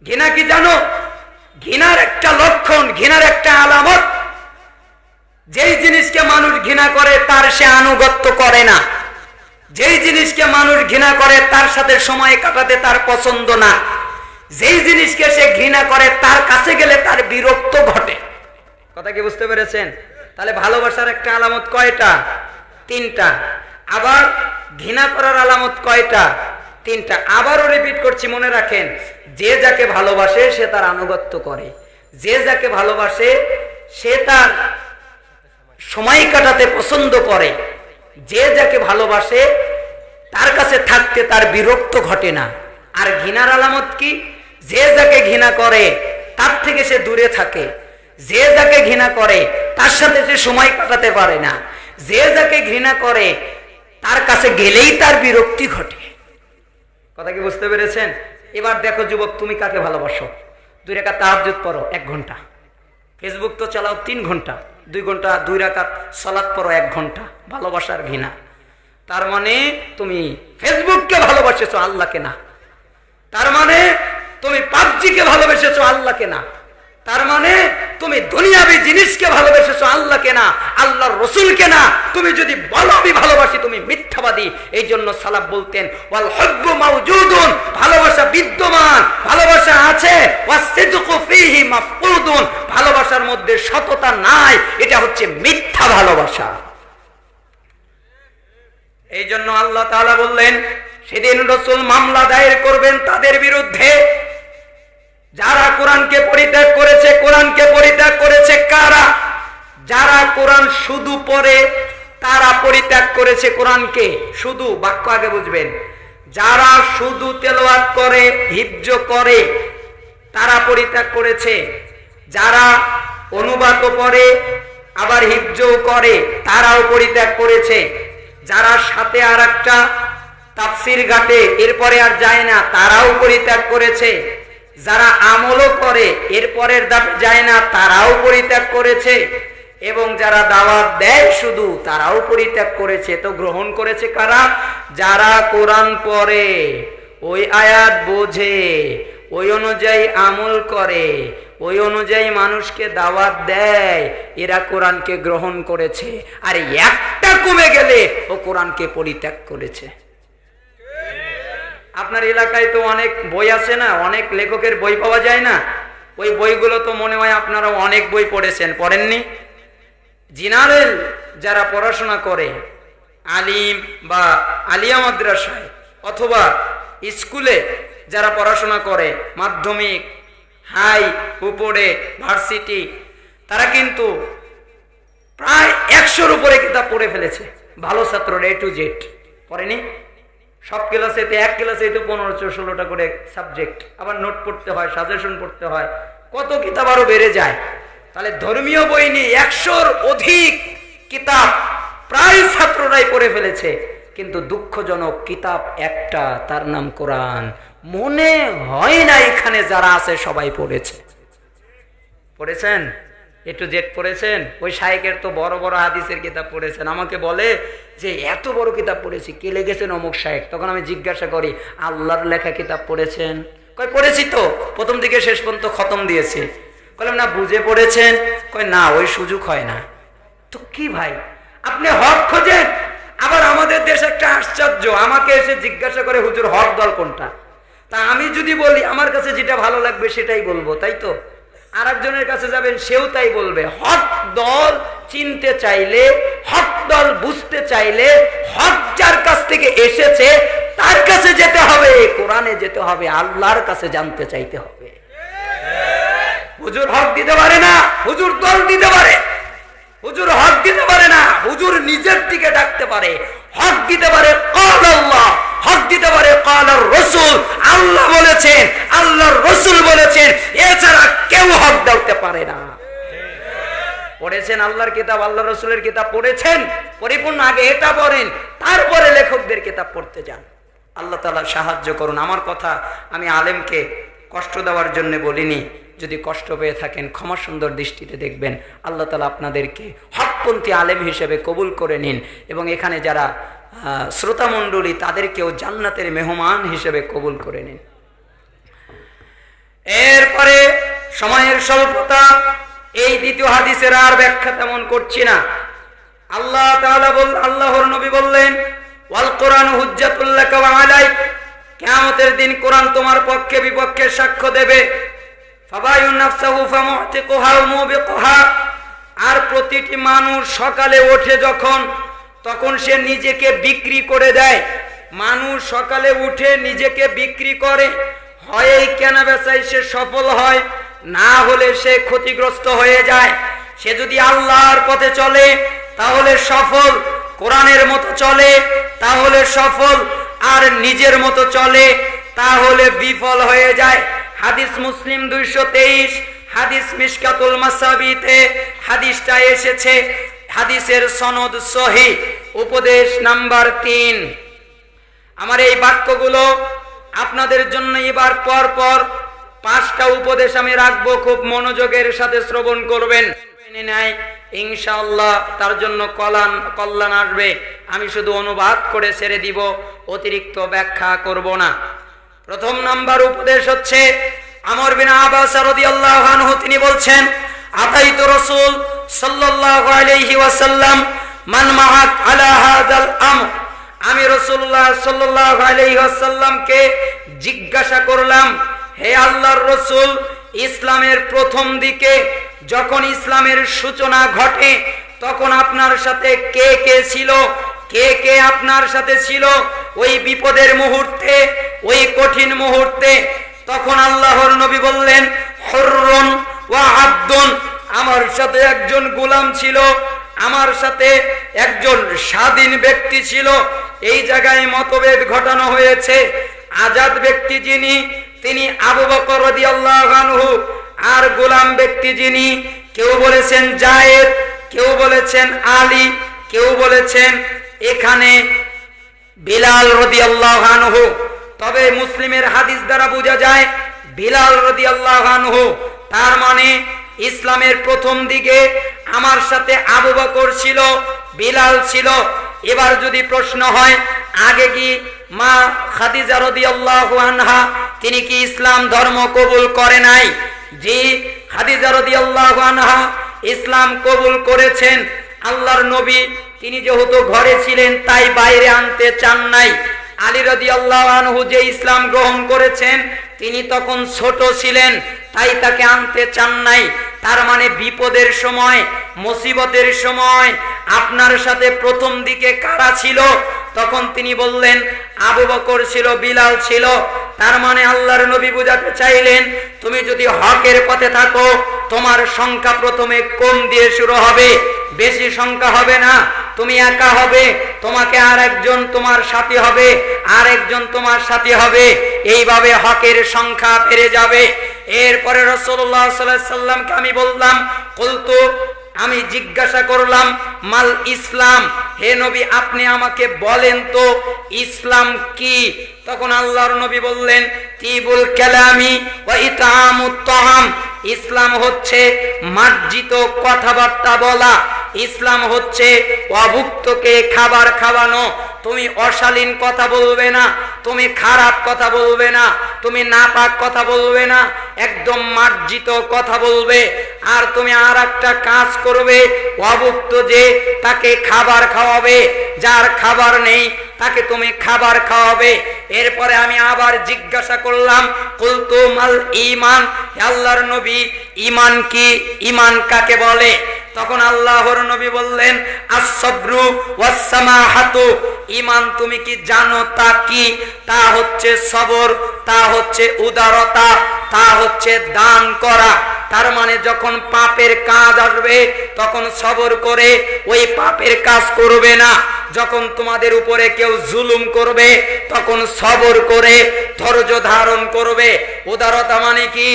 ঘৃণা কি জানো? ঘৃণার একটা লক্ষণ, ঘৃণার একটা আলামত, যেই জিনিসকে মানুষ ঘৃণা করে তার সে আনুগত্য করে না, যেই জিনিসকে মানুষ ঘৃণা করে তার সাথে সময় কাটাতে তার পছন্দ না, যেই জিনিসকে সে ঘৃণা করে তার কাছে গেলে তার বিরক্ত ঘটে। কথা কি বুঝতে পেরেছেন? তাহলে ভালোবাসার একটা আলামত কয়টা? তিনটা। আবার ঘৃণা করার আলামত কয়টা? তিনটা। আবারও রিপিট করছি, মনে রাখেন, যে যাকে ভালোবাসে সে তার আনুগত্য করে, যে যাকে ভালোবাসে সে তার সময় কাটাতে পছন্দ করে, যে যাকে ভালোবাসে তার কাছে থাকতে তার বিরক্ত ঘটে না। আর ঘৃণার আলামত কি? যে যাকে ঘৃণা করে তার থেকে সে দূরে থাকে, যে যাকে ঘৃণা করে তার সাথে সে সময় কাটাতে পারে না, যে যাকে ঘৃণা করে তার কাছে গেলেই তার বিরক্তি ঘটে। কথা কি বুঝতে পেরেছেন? এবার দেখো যুবক, তুমি কাকে ভালোবাসো? 2 রাকাত তাহাজ্জুদ পড়ো 1 ঘন্টা, ফেসবুক তো চালাও 3 ঘন্টা, 2 ঘন্টা 2 রাকাত সালাত পড়ো 1 ঘন্টা, ভালোবাসার ঘৃণা। তার মানে তুমি ফেসবুককে ভালোবাসেছো, আল্লাহকে না। তার মানে তুমি পাবজিকে ভালোবেসেছো, আল্লাহকে না। তার মানে তুমি দুনিয়াবি জিনিসকে ভালোবেসেছো, আল্লাহকে না, আল্লাহর রাসূলকে না। তুমি যদি বলো আমি ভালোবাসি, তুমি মিথ্যাবাদী। এই জন্য সালাফ বলতেন ওয়াল হুব্বু মাওজুদুন, ভালোবাসা বিদ্যমান, ভালোবাসা আছে, ওয়াসিদকু ফীহি মাফকুদুন, ভালোবাসার মধ্যে সততা নাই, এটা হচ্ছে মিথ্যা ভালোবাসা। এই জন্য আল্লাহ তাআলা বললেন সেদিন রাসূল মামলা দায়ের করবেন তাদের বিরুদ্ধে যারা কোরআনকে পরিত্যাগ করেছে। কোরআনকে পরিত্যাগ করেছে কারা? যারা কোরআন শুধু পড়ে তারা পরিত্যাগ করেছে কোরআনকে। শুধু, বাক্য আগে বুঝবেন, যারা শুধু তেলাওয়াত করে, হিফজ করে, তারা পরিত্যাগ করেছে। যারা অনুবাদও পড়ে আবার হিফজও করে, তারাও পরিত্যাগ করেছে। যারা সাথে আর একটা তাফসির ঘাটে এরপরে আর যায় না, তারাও পরিত্যাগ করেছে। যারা আমলও করে এরপরের ধাপে যায় না, তারাও পরিত্যাগ করেছে। এবং যারা দাওয়াত দেয় শুধু, তারাও পরিত্যাগ করেছে। তো গ্রহণ করেছে কারা? যারা কোরআন পড়ে, ওই আয়াত বোঝে, ওই অনুযায়ী আমল করে, ওই অনুযায়ী মানুষকে দাওয়াত দেয়, এরা কোরআনকে গ্রহণ করেছে। আর একটা কমে গেলে ও কোরআনকে পরিত্যাগ করেছে। আপনার এলাকায় তো অনেক বই আছে না, অনেক লেখকের বই পাওয়া যায় না? ওই বইগুলো তো মনে হয় আপনারা অনেক বই পড়েছেন, পড়েননি? জেনারেল যারা পড়াশোনা করে, আলিম বা আলিয়া মাদ্রাসায় অথবা স্কুলে যারা পড়াশোনা করে, মাধ্যমিক, হাই, উপরে, ভার্সিটি, তারা কিন্তু প্রায় 100-র উপরে কিতাব পড়ে ফেলেছে। ভালো ছাত্ররা A to Z পড়েনি? সব ক্লাসে, এক ক্লাসে তো 15-16টা করে সাবজেক্ট, আবার নোট পড়তে হয়, সাজেশন পড়তে হয়, কত কিতাব আরো বেড়ে যায়। তাহলে ধর্মীয় বই নিয়ে 100-র অধিক কিতাব প্রায় ছাত্ররাই পড়ে ফেলেছে। কিন্তু দুঃখজনক, কিতাব একটা, তার নাম কোরআন। মনে হয় না এখানে যারা আছে সবাই পড়েছে। পড়েছেন? একটু জেট পড়েছেন? ওই শায়েকের তো বড় বড় হাদিসের কিতাব পড়েছেন, আমাকে বলে যে এত বড় কিতাব পড়েছি, কে লিখেছেন? অমুক শায়েক। তখন আমি জিজ্ঞাসা করি আল্লাহর লেখা কিতাব পড়েছেন? কয় পড়েছি তো, প্রথম দিকে শেষ পর্যন্ত খতম দিয়েছি। বললাম না বুঝে পড়েছেন? কয় না, ওই সুযোগ হয় না। তো কি ভাই, আপনি হক খোঁজেন। আবার আমাদের দেশ একটা আশ্চর্য, আমাকে এসে জিজ্ঞাসা করে হুজুর হক দল কোনটা? তা আমি যদি বলি আমার কাছে যেটা ভালো লাগবে সেটাই বলবো, তাই তো? আর একজনের কাছে যাবেন, সেও তাই বলবে। হক দল চিনতে চাইলে, হক দল বুঝতে চাইলে, হক যার কাছ থেকে এসেছে তার কাছে যেতে হবে, কোরআনে যেতে হবে, আল্লাহর কাছে জানতে চাইতে হবে। হুজুর হক দিতে পারে না, হুজুর দল দিতে পারে। হুজুর হক দিতে পারে না, হুজুর নিজের দিকে ডাকতে পারে। হক দিতে পারে ক্বাল আল্লাহ, হক দিতে পারে ক্বাল রাসূল। আল্লাহ বলেছেন, আল্লাহর রাসূল বলেছেন, এছাড়া কেউ হক দিতে পারে না। পড়েছেন আল্লাহর কিতাব, আল্লাহর রাসূলের কিতাব পড়েছেন পরিপূর্ণ? আগে এটা পড়েন, তারপরে লেখকদের কিতাব পড়তে যান। আল্লাহ তাআলা সাহায্য করুন। আমার কথা আমি আলেমকে কষ্ট দেওয়ার জন্য বলিনি। যদি কষ্ট পেয়ে থাকেন ক্ষমা সুন্দর দৃষ্টিতে দেখবেন। আল্লাহ তাআলা আপনাদেরকে হকপন্থী আলেম হিসেবে কবুল করে নিন, এবং এখানে যারা শ্রোতা মণ্ডলী তাদেরকেও জান্নাতের মেহমান হিসেবে কবুল করে নিন। এরপরে সময়ের স্বল্পতা, এই দ্বিতীয় হাদিসের আর ব্যাখ্যা তেমন করছি না। আল্লাহ তাআলা আল্লাহর নবী বললেন, ওয়াল কোরআন হুজ্জাতুল লাকা ওয়া আলাইক, কিয়ামতের দিন কোরআন তোমার পক্ষে বিপক্ষে সাক্ষ্য দেবে। ফাবায়ুন নাফসাহু ফামুতিকুহা ওয়া মুবিকুহা, আর প্রতিটি মানুষ সকালে ওঠে যখন, তখন সে নিজেকে বিক্রি করে দেয়। মানুষ সকালে উঠে নিজেকে বিক্রি করে, হয় এই কেনা বেচায় সে সফল হয়, না হলে সে ক্ষতিগ্রস্ত হয়ে যায়। সে যদি আল্লাহর পথে চলে তাহলে সফল, কোরআনের মতো চলে তাহলে সফল, আর নিজের মতো চলে তাহলে বিফল হয়ে যায়। হাদিস মুসলিম 223, হাদিস মিশকাতুল মাসাবিতে হাদিসটা এসেছে। হাদিসের সনদ সহিহ। উপদেশ নাম্বার 3। আমার এই বাক্যগুলো আপনাদের জন্য এবার পর পর 5টা উপদেশ আমি রাখবো, খুব মনোযোগের সাথে শ্রবণ করবেন। ইনশাআল্লাহ তার জন্য কল্যাণ আসবে। আমি শুধু অনুবাদ করে ছেড়ে দিব, অতিরিক্ত ব্যাখ্যা করব না। প্রথম নাম্বার উপদেশ হচ্ছে, আমর বিন আব্বাস রাদিয়াল্লাহু আনহু তিনি বলছেন, আতাইতু রাসূল সাল্লাল্লাহু আলাইহি ওয়াসাল্লাম মান মাহাক আলা হাযাল আমর, আমি রাসূলুল্লাহ সাল্লাল্লাহু আলাইহি ওয়াসাল্লামকে জিজ্ঞাসা করলাম, হে আল্লাহর রাসূল, ইসলামের প্রথম দিকে যখন ইসলামের সূচনা ঘটে তখন আপনার সাথে কে কে ছিল, কে কে আপনার সাথে ছিল ওই বিপদের মুহূর্তে, ওই কঠিন মুহূর্তে? তখন আল্লাহর নবী বললেন, হুররুন ওয়া আবদুন, আমার সাথে একজন গোলাম ছিল, আমার সাথে একজন স্বাধীন ব্যক্তি ছিল। এই জায়গায় মতভেদ ঘটানো হয়েছে। আজাদ ব্যক্তি যিনি তিনি আবু বকর রাদিয়াল্লাহু আনহু, আর গোলাম ব্যক্তি যিনি কেউ বলেছেন যায়েদ, কেউ বলেছেন আলী, কেউ বলেছেন এখানে বিলাল রাদিয়াল্লাহু আনহু। তবে মুসলিমের হাদিস দ্বারা বোঝা যায় বিলাল রাদিয়াল্লাহু আনহু। তার মানে ইসলামের প্রথম দিকে আমার সাথে আবু বকর ছিল, বিলাল ছিল। এবার যদি প্রশ্ন হয় আগে কি মা খাদিজা রাদিয়াল্লাহু আনহা তিনি কি ইসলাম ধর্ম কবুল করে নাই? জি, খাদিজা রাদিয়াল্লাহু আনহা ইসলাম কবুল করেছেন। আল্লাহর নবী তিনি যেহেতু ঘরে ছিলেন তাই বাইরে আনতে চান নাই। আলী রাদিয়াল্লাহু আনহু যে ইসলাম গ্রহণ করেছেন তিনি তখন ছোট ছিলেন, তাই তাকে আনতে চান নাই। তার মানে বিপদের সময়, মুসিবতের সময় আপনার সাথে প্রথম দিকে কারা ছিল? তখন তিনি বললেন আবু বকর ছিল, বিলাল ছিল। তার মানে আল্লাহর নবী বোঝাতে চাইলেন তুমি যদি হকের পথে থাকো তোমার সংখ্যা প্রথমে কম দিয়ে শুরু হবে, বেশি সংখ্যা হবে না। তুমি একা হবে, তোমাকে আর একজন তোমার সাথী হবে, আর একজন তোমার সাথী হবে, এইভাবে হকের সংখ্যা বেড়ে যাবে। এরপরে রাসূলুল্লাহ সাল্লাল্লাহু আলাইহি সাল্লামকে আমি বললাম, কুলতু আমি জিজ্ঞাসা করলাম মাল ইসলাম, হে নবী আপনি আমাকে বলেন তো ইসলাম কি? তখন আল্লাহর নবী বললেন তিবুল কালামি ওয়া ইতআমুত তাআম, ইসলাম হচ্ছে মার্জিত কথাবার্তা বলা, ইসলাম হচ্ছে অভুক্তকে খাবার খাওয়ানো। তুমি অশালীন কথা বলবে না, তুমি খারাপ কথা বলবে না, তুমি নাপাক কথা বলবে না, একদম মার্জিত কথা বলবে। আর তুমি আর একটা কাজ করবে, অভুক্ত যে তাকে খাবার খাওয়াবে, যার খাবার নেই তাকে তুমি খাবার খাওয়াবে। এরপরে আমি আবার জিজ্ঞাসা করলাম কুলতু মাল ঈমান, আল্লাহর নবী ঈমান কি, ঈমান কাকে বলে? তখন আল্লাহর নবী বললেন আস-সাবরু ওয়াস-সামাহাতু, ঈমান তুমি কি জানো তা কি? তা হচ্ছে সবর, তা হচ্ছে উদারতা, তা হচ্ছে দান করা। তার মানে যখন পাপের কাজ আসবে তখন সবর করে ওই পাপের কাজ করবে না। যখন তোমাদের উপরে কেউ জুলুম করবে তখন সবর করে ধৈর্য ধারণ করবে। উদারতা মানে কি?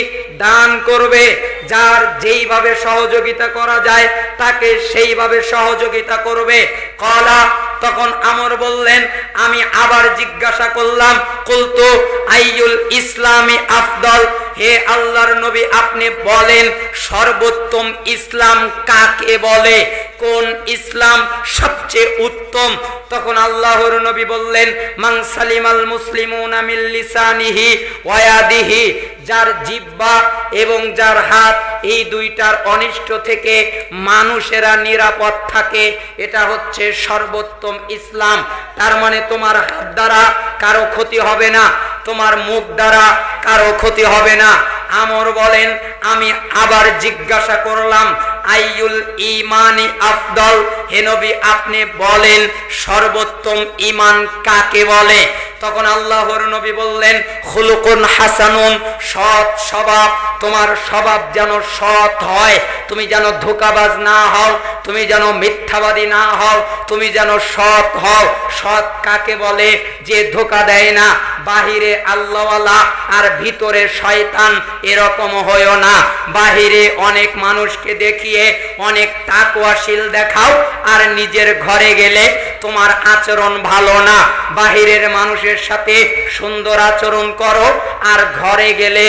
দান করবে, যার যেইভাবে সহযোগিতা করা যায় তাকে সেইভাবে সহযোগিতা করবে। কলা, তখন আমর বললেন আমি আবার জিজ্ঞাসা করলাম কুলতু আইয়ুল ইসলামি আফদল, হে আল্লাহর নবী আপনি বলেন সর্বোত্তম ইসলাম কাকে বলে, কোন ইসলাম সবচেয়ে উত্তম? তখন আল্লাহর নবী বললেন মান সালিমাল মুসলিমুনা মিন লিসানিহি ওয়া ইয়াদিহি, যার জিহ্বা এবং যার হাত এই দুইটার অনিষ্ট থেকে মানুষেরা নিরাপদ থাকে, এটা হচ্ছে সর্বোত্তম ইসলাম। তার মানে তোমার হাত দ্বারা কারো ক্ষতি হবে না, তোমার মুখ দ্বারা কারো ক্ষতি হবে না। আমর বলেন আমি আবার জিজ্ঞাসা করলাম আইয়ুল ঈমানি আফদল, হে নবী আপনি বলেন সর্বোত্তম ঈমান কাকে বলে? তখন আল্লাহর নবী বললেন খুলুকুন হাসানুন, সৎ স্বভাব, তোমার স্বভাব যেন সৎ হয়, তুমি যেন ধোঁকাবাজ না হও, তুমি যেন মিথ্যাবাদী না হও, তুমি যেন সৎ হও। সৎ কাকে বলে? যে ধোঁকা দেয় না, বাহিরে আল্লাহওয়ালা আর ভিতরে শয়তান, এরকম হয়ও না। বাহিরে অনেক মানুষকে দেখিয়ে অনেক তাকওয়াশীল দেখাও আর নিজের ঘরে গেলে তোমার আচরণ ভালো না। বাহিরের মানুষের সাথে সুন্দর আচরণ করো আর ঘরে গেলে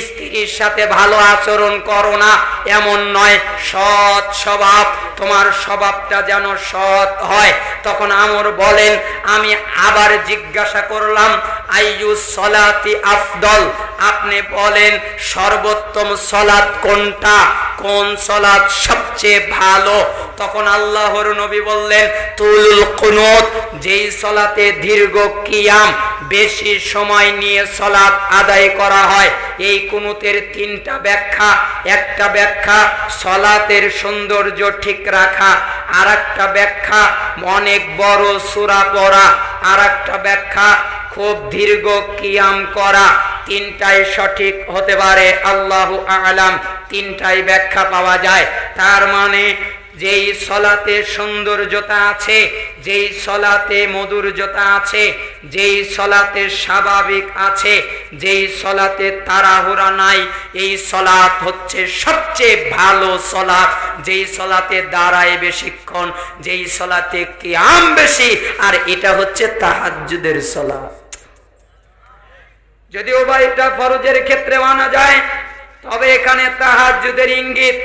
স্ত্রীর সাথে ভালো আচরণ করো না, এমন নয়। সৎ স্বভাব, তোমার স্বভাবটা যেন সৎ হয়। তখন আমর বলেন আমি আবার জিজ্ঞাসা করলাম আইয়ুস সলাতি আফদল, আপনি বলেন সর্বোত্তম সলাত কোনটা, কোন সলাত সবচেয়ে ভালো? তখন আল্লাহর নবী বললেন তুলুল কুনুত, যেই সলাতে দীর্ঘ কিয়াম, বেশি সময় নিয়ে সলাত আদায় করা হয়। এই কুনুতের তিনটা ব্যাখ্যা। একটা ব্যাখ্যা সলাতের সৌন্দর্য ঠিক রাখা, আর একটা ব্যাখ্যা অনেক বড় সূরা পড়া, আর একটা ব্যাখ্যা খুব দীর্ঘ কিয়াম করা। তিনটাই সঠিক হতে পারে, আল্লাহু আ'লাম। তিনটাই ব্যাখ্যা পাওয়া যায়। তার মানে যেই সলাতে সৌন্দর্যতা আছে, যেই সলাতে মধুর্যতা আছে, যেই সলাতে স্বাভাবিক আছে, যেই সলাতে তাড়াহুড়া নাই, এই সলাত হচ্ছে সবচেয়ে ভালো সলাত। যেই সলাতে দাঁড়ায় বেশিক্ষণ, যেই সলাতে কিয়াম বেশি, আর এটা হচ্ছে তাহাজ্জুদের সলাত। যদিও বা এটা ফরজের ক্ষেত্রে মানা যায়, তবে এখানে তাহাজ্জুদের ইঙ্গিত।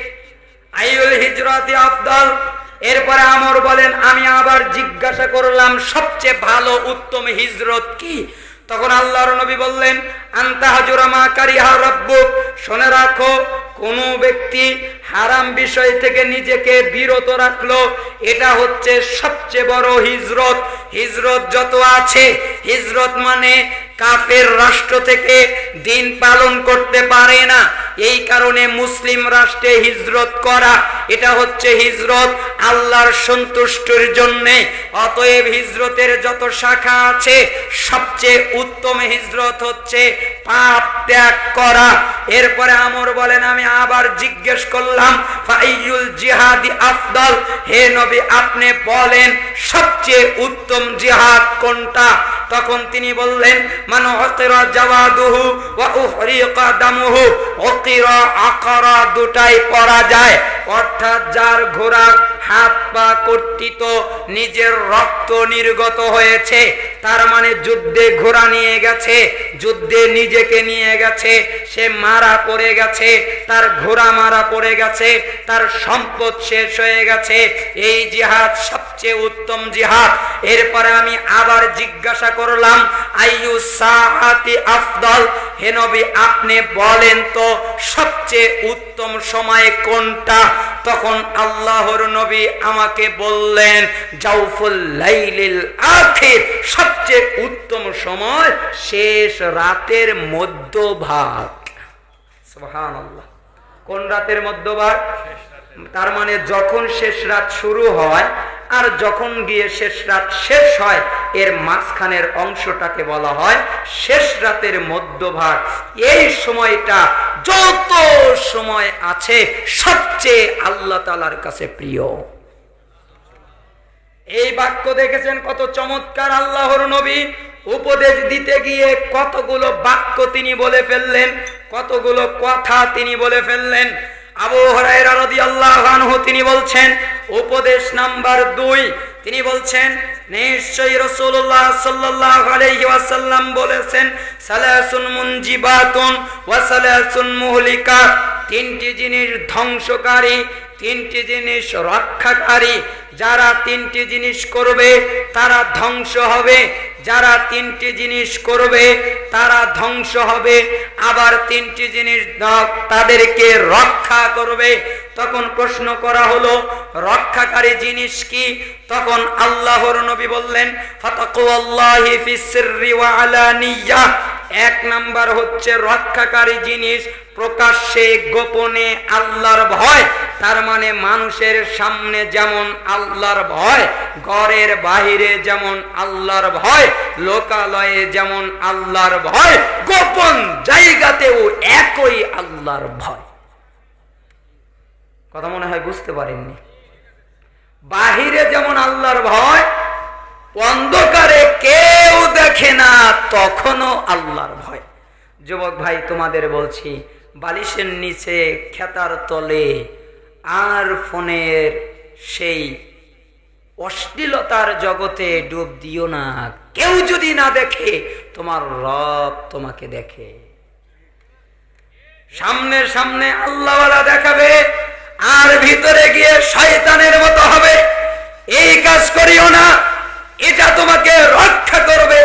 আইয়ুল হিজরাতি আফদল। এরপরে আমর বলেন আমি আবার জিজ্ঞাসা করলাম সবচেয়ে ভালো উত্তম হিজরত কি? তখন আল্লাহর নবী বললেন আনতা হাজুরা মা কারিহা রাব্বুক, শুনে রাখো কোন ব্যক্তি হারাম বিষয় থেকে নিজেকে বিরত রাখলো, এটা হচ্ছে সবচেয়ে বড় হিজরত। হিজরত যত আছে, হিজরত মানে কাফের রাষ্ট্র থেকে দিন পালন করতে পারে না, এই কারণে মুসলিম রাষ্ট্রে হিজরত করা, এটা হচ্ছে হিজরত আল্লাহর সন্তুষ্টির জন্য। অতএব হিজরতের যত শাখা আছে, সবচেয়ে উত্তম হিজরত হচ্ছে পাপ ত্যাগ করা। এরপরে আমর বলেন আমি আমি আবার জিজ্ঞেস করলাম ফাইয়ুল জিহাদি আফদল, হে নবী আপনি বলেন সবচেয়ে উত্তম জিহাদ কোনটা? তখন তিনি বললেন মান উকিরা জাওয়াদুহু ওয়া উহরিকা দামুহু। উকিরা আকারা দুটাই পড়া যায়, অর্থাৎ যার ঘোড়ার হাত পা কর্তৃত নিজের রক্ত নির্গত হয়েছে, তার মানে যুদ্ধে ঘোড়া নিয়ে গেছে, যুদ্ধে নিজেকে নিয়ে গেছে, সে মারা পড়ে গেছে, তার ঘোড়া মারা পড়ে গেছে, তার সম্পদ শেষ হয়ে গেছে, এই জিহাদ সবচেয়ে উত্তম জিহাদ। এরপরে আমি আবার জিজ্ঞাসা করলাম আইয়ু সাআতি আফদল, হে নবী আপনি বলেন তো সবচেয়ে উত্তম সময় কোনটা? তখন আল্লাহর নবী আমাকে বললেন জাওফুল লাইলিল আখির, সবচেয়ে উত্তম সময় শেষ রাতের মধ্যভাগ। সুবহানাল্লাহ। কোন রাতের মধ্যভাগ? তার মানে যখন শেষ রাত শুরু হয় আর যখন গিয়ে শেষ রাত শেষ হয়, এর মাঝখানের অংশটাকে বলা হয় শেষ রাতের মধ্যভাগ। এই সময়টা যত সময় আছে সবচেয়ে আল্লাহ তাআলার কাছে প্রিয়। এই বাক্য দেখেছেন কত চমৎকার! আল্লাহর নবী উপদেশ দিতে গিয়ে কতগুলো বাক্য তিনি বলে ফেললেন, কতগুলো কথা তিনি বলে ফেললেন। আবু হুরায়রা রাদিয়াল্লাহু আনহু তিনি বলছেন উপদেশ নাম্বার 2, তিনি বলছেন নিশ্চয়ই রাসূলুল্লাহ সাল্লাল্লাহু আলাইহি ওয়াসাল্লাম বলেছেন সালাসুন মুনজিবাতুন ওয়া সালাসুন মুহলিকা, তিনটি জিনিস ধ্বংসকারী, তিনটি জিনিস রক্ষাকারী। যারা তিনটি জিনিস করবে তারা ধ্বংস হবে, যারা তিনটি জিনিস করবে তারা ধ্বংস হবে, আবার তিনটি জিনিস তাদেরকে রক্ষা করবে। তখন প্রশ্ন করা হলো রক্ষাকারী জিনিস কি? তখন আল্লাহর নবী বললেন ফাতাকুল্লাহি ফিস সিররি ওয়া আলানিয়া। এক নাম্বার হচ্ছে রক্ষাকারী জিনিস প্রকাশ্যে গোপনে আল্লাহর ভয়। তার মানে মানুষের সামনে যেমন আল্লাহর ভয়, ঘরের বাহিরে যেমন আল্লাহর ভয়, লোকালয়ে যেমন আল্লাহর ভয়, গোপন জায়গাতেও একই আল্লাহর ভয়। কথা মনে হয় বুঝতে পারেননি। বাহিরে যেমন আল্লাহর ভয়, অন্ধকারে কেউ দেখে না তখনও আল্লাহর ভয়। যুবক ভাই তোমাদের বলছি, বালিশের নিচে খেতার তলে আর ফোনের সেই অশ্লীলতার জগতে ডুব দিও না। কেউ যদি না দেখে তোমার রব তোমাকে দেখে। সামনে সামনে আল্লাহওয়ালা দেখাবে আর ভিতরে গিয়ে শয়তানের মতো হবে। এই কাজ করিও না, এটা তোমাকে রক্ষা করবে।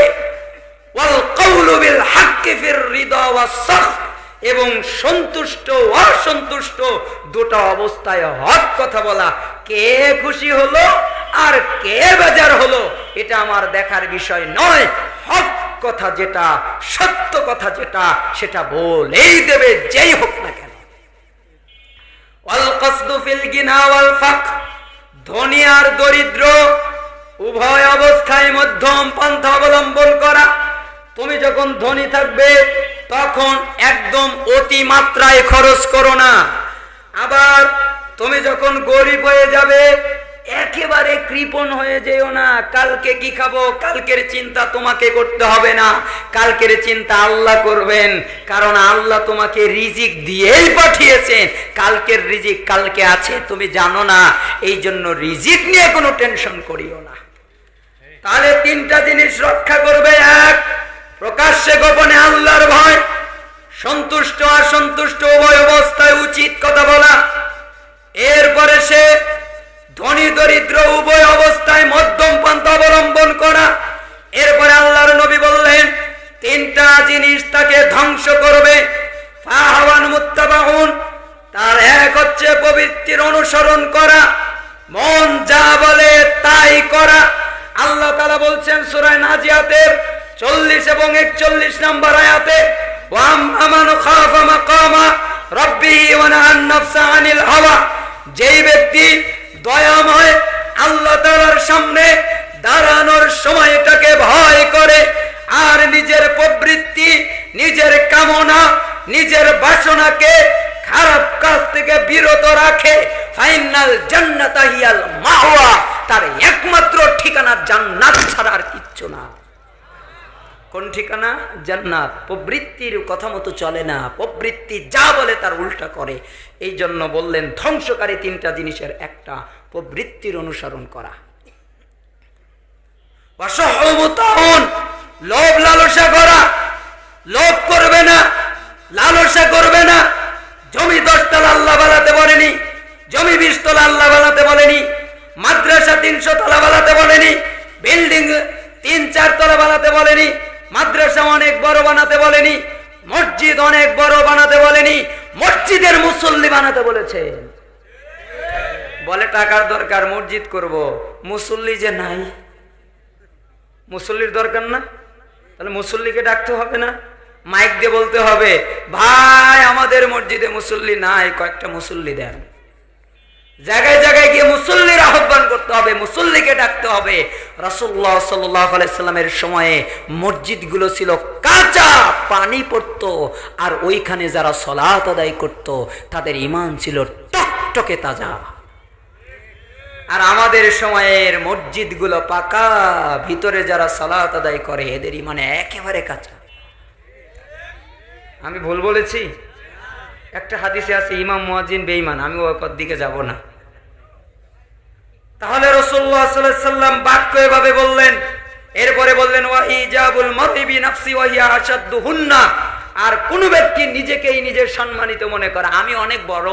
ওয়াল কাউলু বিল হাক্কি ফির রিদা ওয়াস সাখত, এবং সন্তুষ্ট অসন্তুষ্ট দুটো অবস্থায় হক কথা বলা। কে খুশি হলো আর কে বেজার হলো এটা আমার দেখার বিষয় নয়। হক কথা যেটা, সত্য কথা যেটা, সেটা বলেই দেবে যেই হোক না কেন। ওয়াল কসদু ফিল গিনা ওয়াল ফাকর, ধনী আর দরিদ্র উভয় অবস্থায় মধ্যম পন্থা অবলম্বন করা। তুমি যখন ধনী থাকবে তখন একদম অতি মাত্রায় খরচ করো না। আবার তুমি যখন গরিব হয়ে যাবে একেবারে কৃপণ হয়ে যেও না। কালকে কি খাবো কালকের চিন্তা তোমাকে করতে হবে না, কালকের চিন্তা আল্লাহ করবেন। কারণ আল্লাহ তোমাকে রিজিক দিয়েই পাঠিয়েছেন। কালকের রিজিক কালকে আছে তুমি জানো না, এই জন্য রিজিক নিয়ে কোনো টেনশন করিও না। তাহলে তিনটা জিনিস রক্ষা করবে। এক, প্রকাশ্যে গোপনে আল্লাহর ভয়, সন্তুষ্ট অসন্তুষ্ট উভয় অবস্থায় উচিত কথা বলা। এরপরে সে ধনী দরিদ্র উভয় অবস্থায় মধ্যম পন্থা অবলম্বন করা। এরপরে আল্লাহর নবী বললেন তিনটা জিনিস তাকে ধ্বংস করবে। ফাহাওয়ান মুত্তাবাউন, তার এক হচ্ছে প্রবৃত্তির অনুসরণ করা, মন যা বলে তাই করা। আল্লাহ তাআলা বলছেন সূরা নাজিয়াতের 40 এবং 41 নম্বর আয়াতে, ওয়ামান খাফা মাকামা রাব্বিহি ওয়া নাহান নাফসা আনিল হাওয়া, যেই ব্যক্তি দয়াময় আল্লাহ তাআলার সামনে দাঁড়ানোর সময়টাকে ভয় করে আর নিজের প্রবৃত্তি, নিজের কামনা, নিজের বাসনাকে খারাপ কাজ থেকে বিরত রাখে ফাইনাল জান্নাতা হিয়াল মাওয়া, তার একমাত্র ঠিকানা জান্নাত ছাড়া আর কিচ্ছু না। কোন ঠিকানা? জান্নাত। প্রবৃত্তির কথা মতো চলে না, প্রবৃত্তি যা বলে তার উল্টা করে। এই জন্য বললেন ধ্বংসকারী তিনটা জিনিসের একটা প্রবৃত্তির অনুসরণ করা। লোভ লালসা করা, লোভ করবে না, লালসা করবে না। জমি 10 তলা আল্লাহ বানাতে বলেনি, জমি 20 তলা আল্লাহ বানাতে বলেনি, মাদ্রাসা 300 তলা বানাতে বলেনি, বিল্ডিং 3-4 তলা বানাতে বলেনি, মাদ্রাসা অনেক বড় বানাতে বলেনি, মসজিদ অনেক বড় বানাতে বলেনি, মসজিদের মুসল্লি বানাতে বলেছে। বলে টাকার দরকার, মসজিদ করব, মুসল্লি যে নাই। মুসল্লির দরকার না, তাহলে মুসল্লিকে ডাকতে হবে না, মাইক দিয়ে বলতে হবে ভাই আমাদের মসজিদে মুসল্লি নাই, কয়েকটা মুসল্লি দেন। জায়গায় জায়গায় গিয়ে মুসল্লির আহ্বান করতে হবে, মুসল্লিকে ডাকতে হবে। রাসূলুল্লাহ সাল্লাল্লাহু আলাইহি সাল্লামের সময়ে মসজিদগুলো ছিল কাঁচা, পানি পড়তো, আর ওইখানে যারা সালাত আদায় করত তাদের ঈমান ছিল টকটকে তাজা। আর আমাদের সময়ের মসজিদগুলো পাকা, ভিতরে যারা সালাত আদায় করে এদের ঈমান একেবারে কাঁচা। আমি ভুল বলেছি? একটা হাদিসে আছে ইমাম মুয়াজ্জিন বেঈমান, আমি ওই পথ দিকে যাব না। তাহলে রাসূলুল্লাহ সাল্লাল্লাহু আলাইহি সাল্লাম বাক্য এভাবে বললেন। এরপরে বললেন ওয়া ইজাবুল মারই বিনাফসি ওয়া হিয়া আশাদ্দুহুন্না, আর কোন ব্যক্তি নিজেকেই নিজের সম্মানিত মনে করা, আমি অনেক বড়,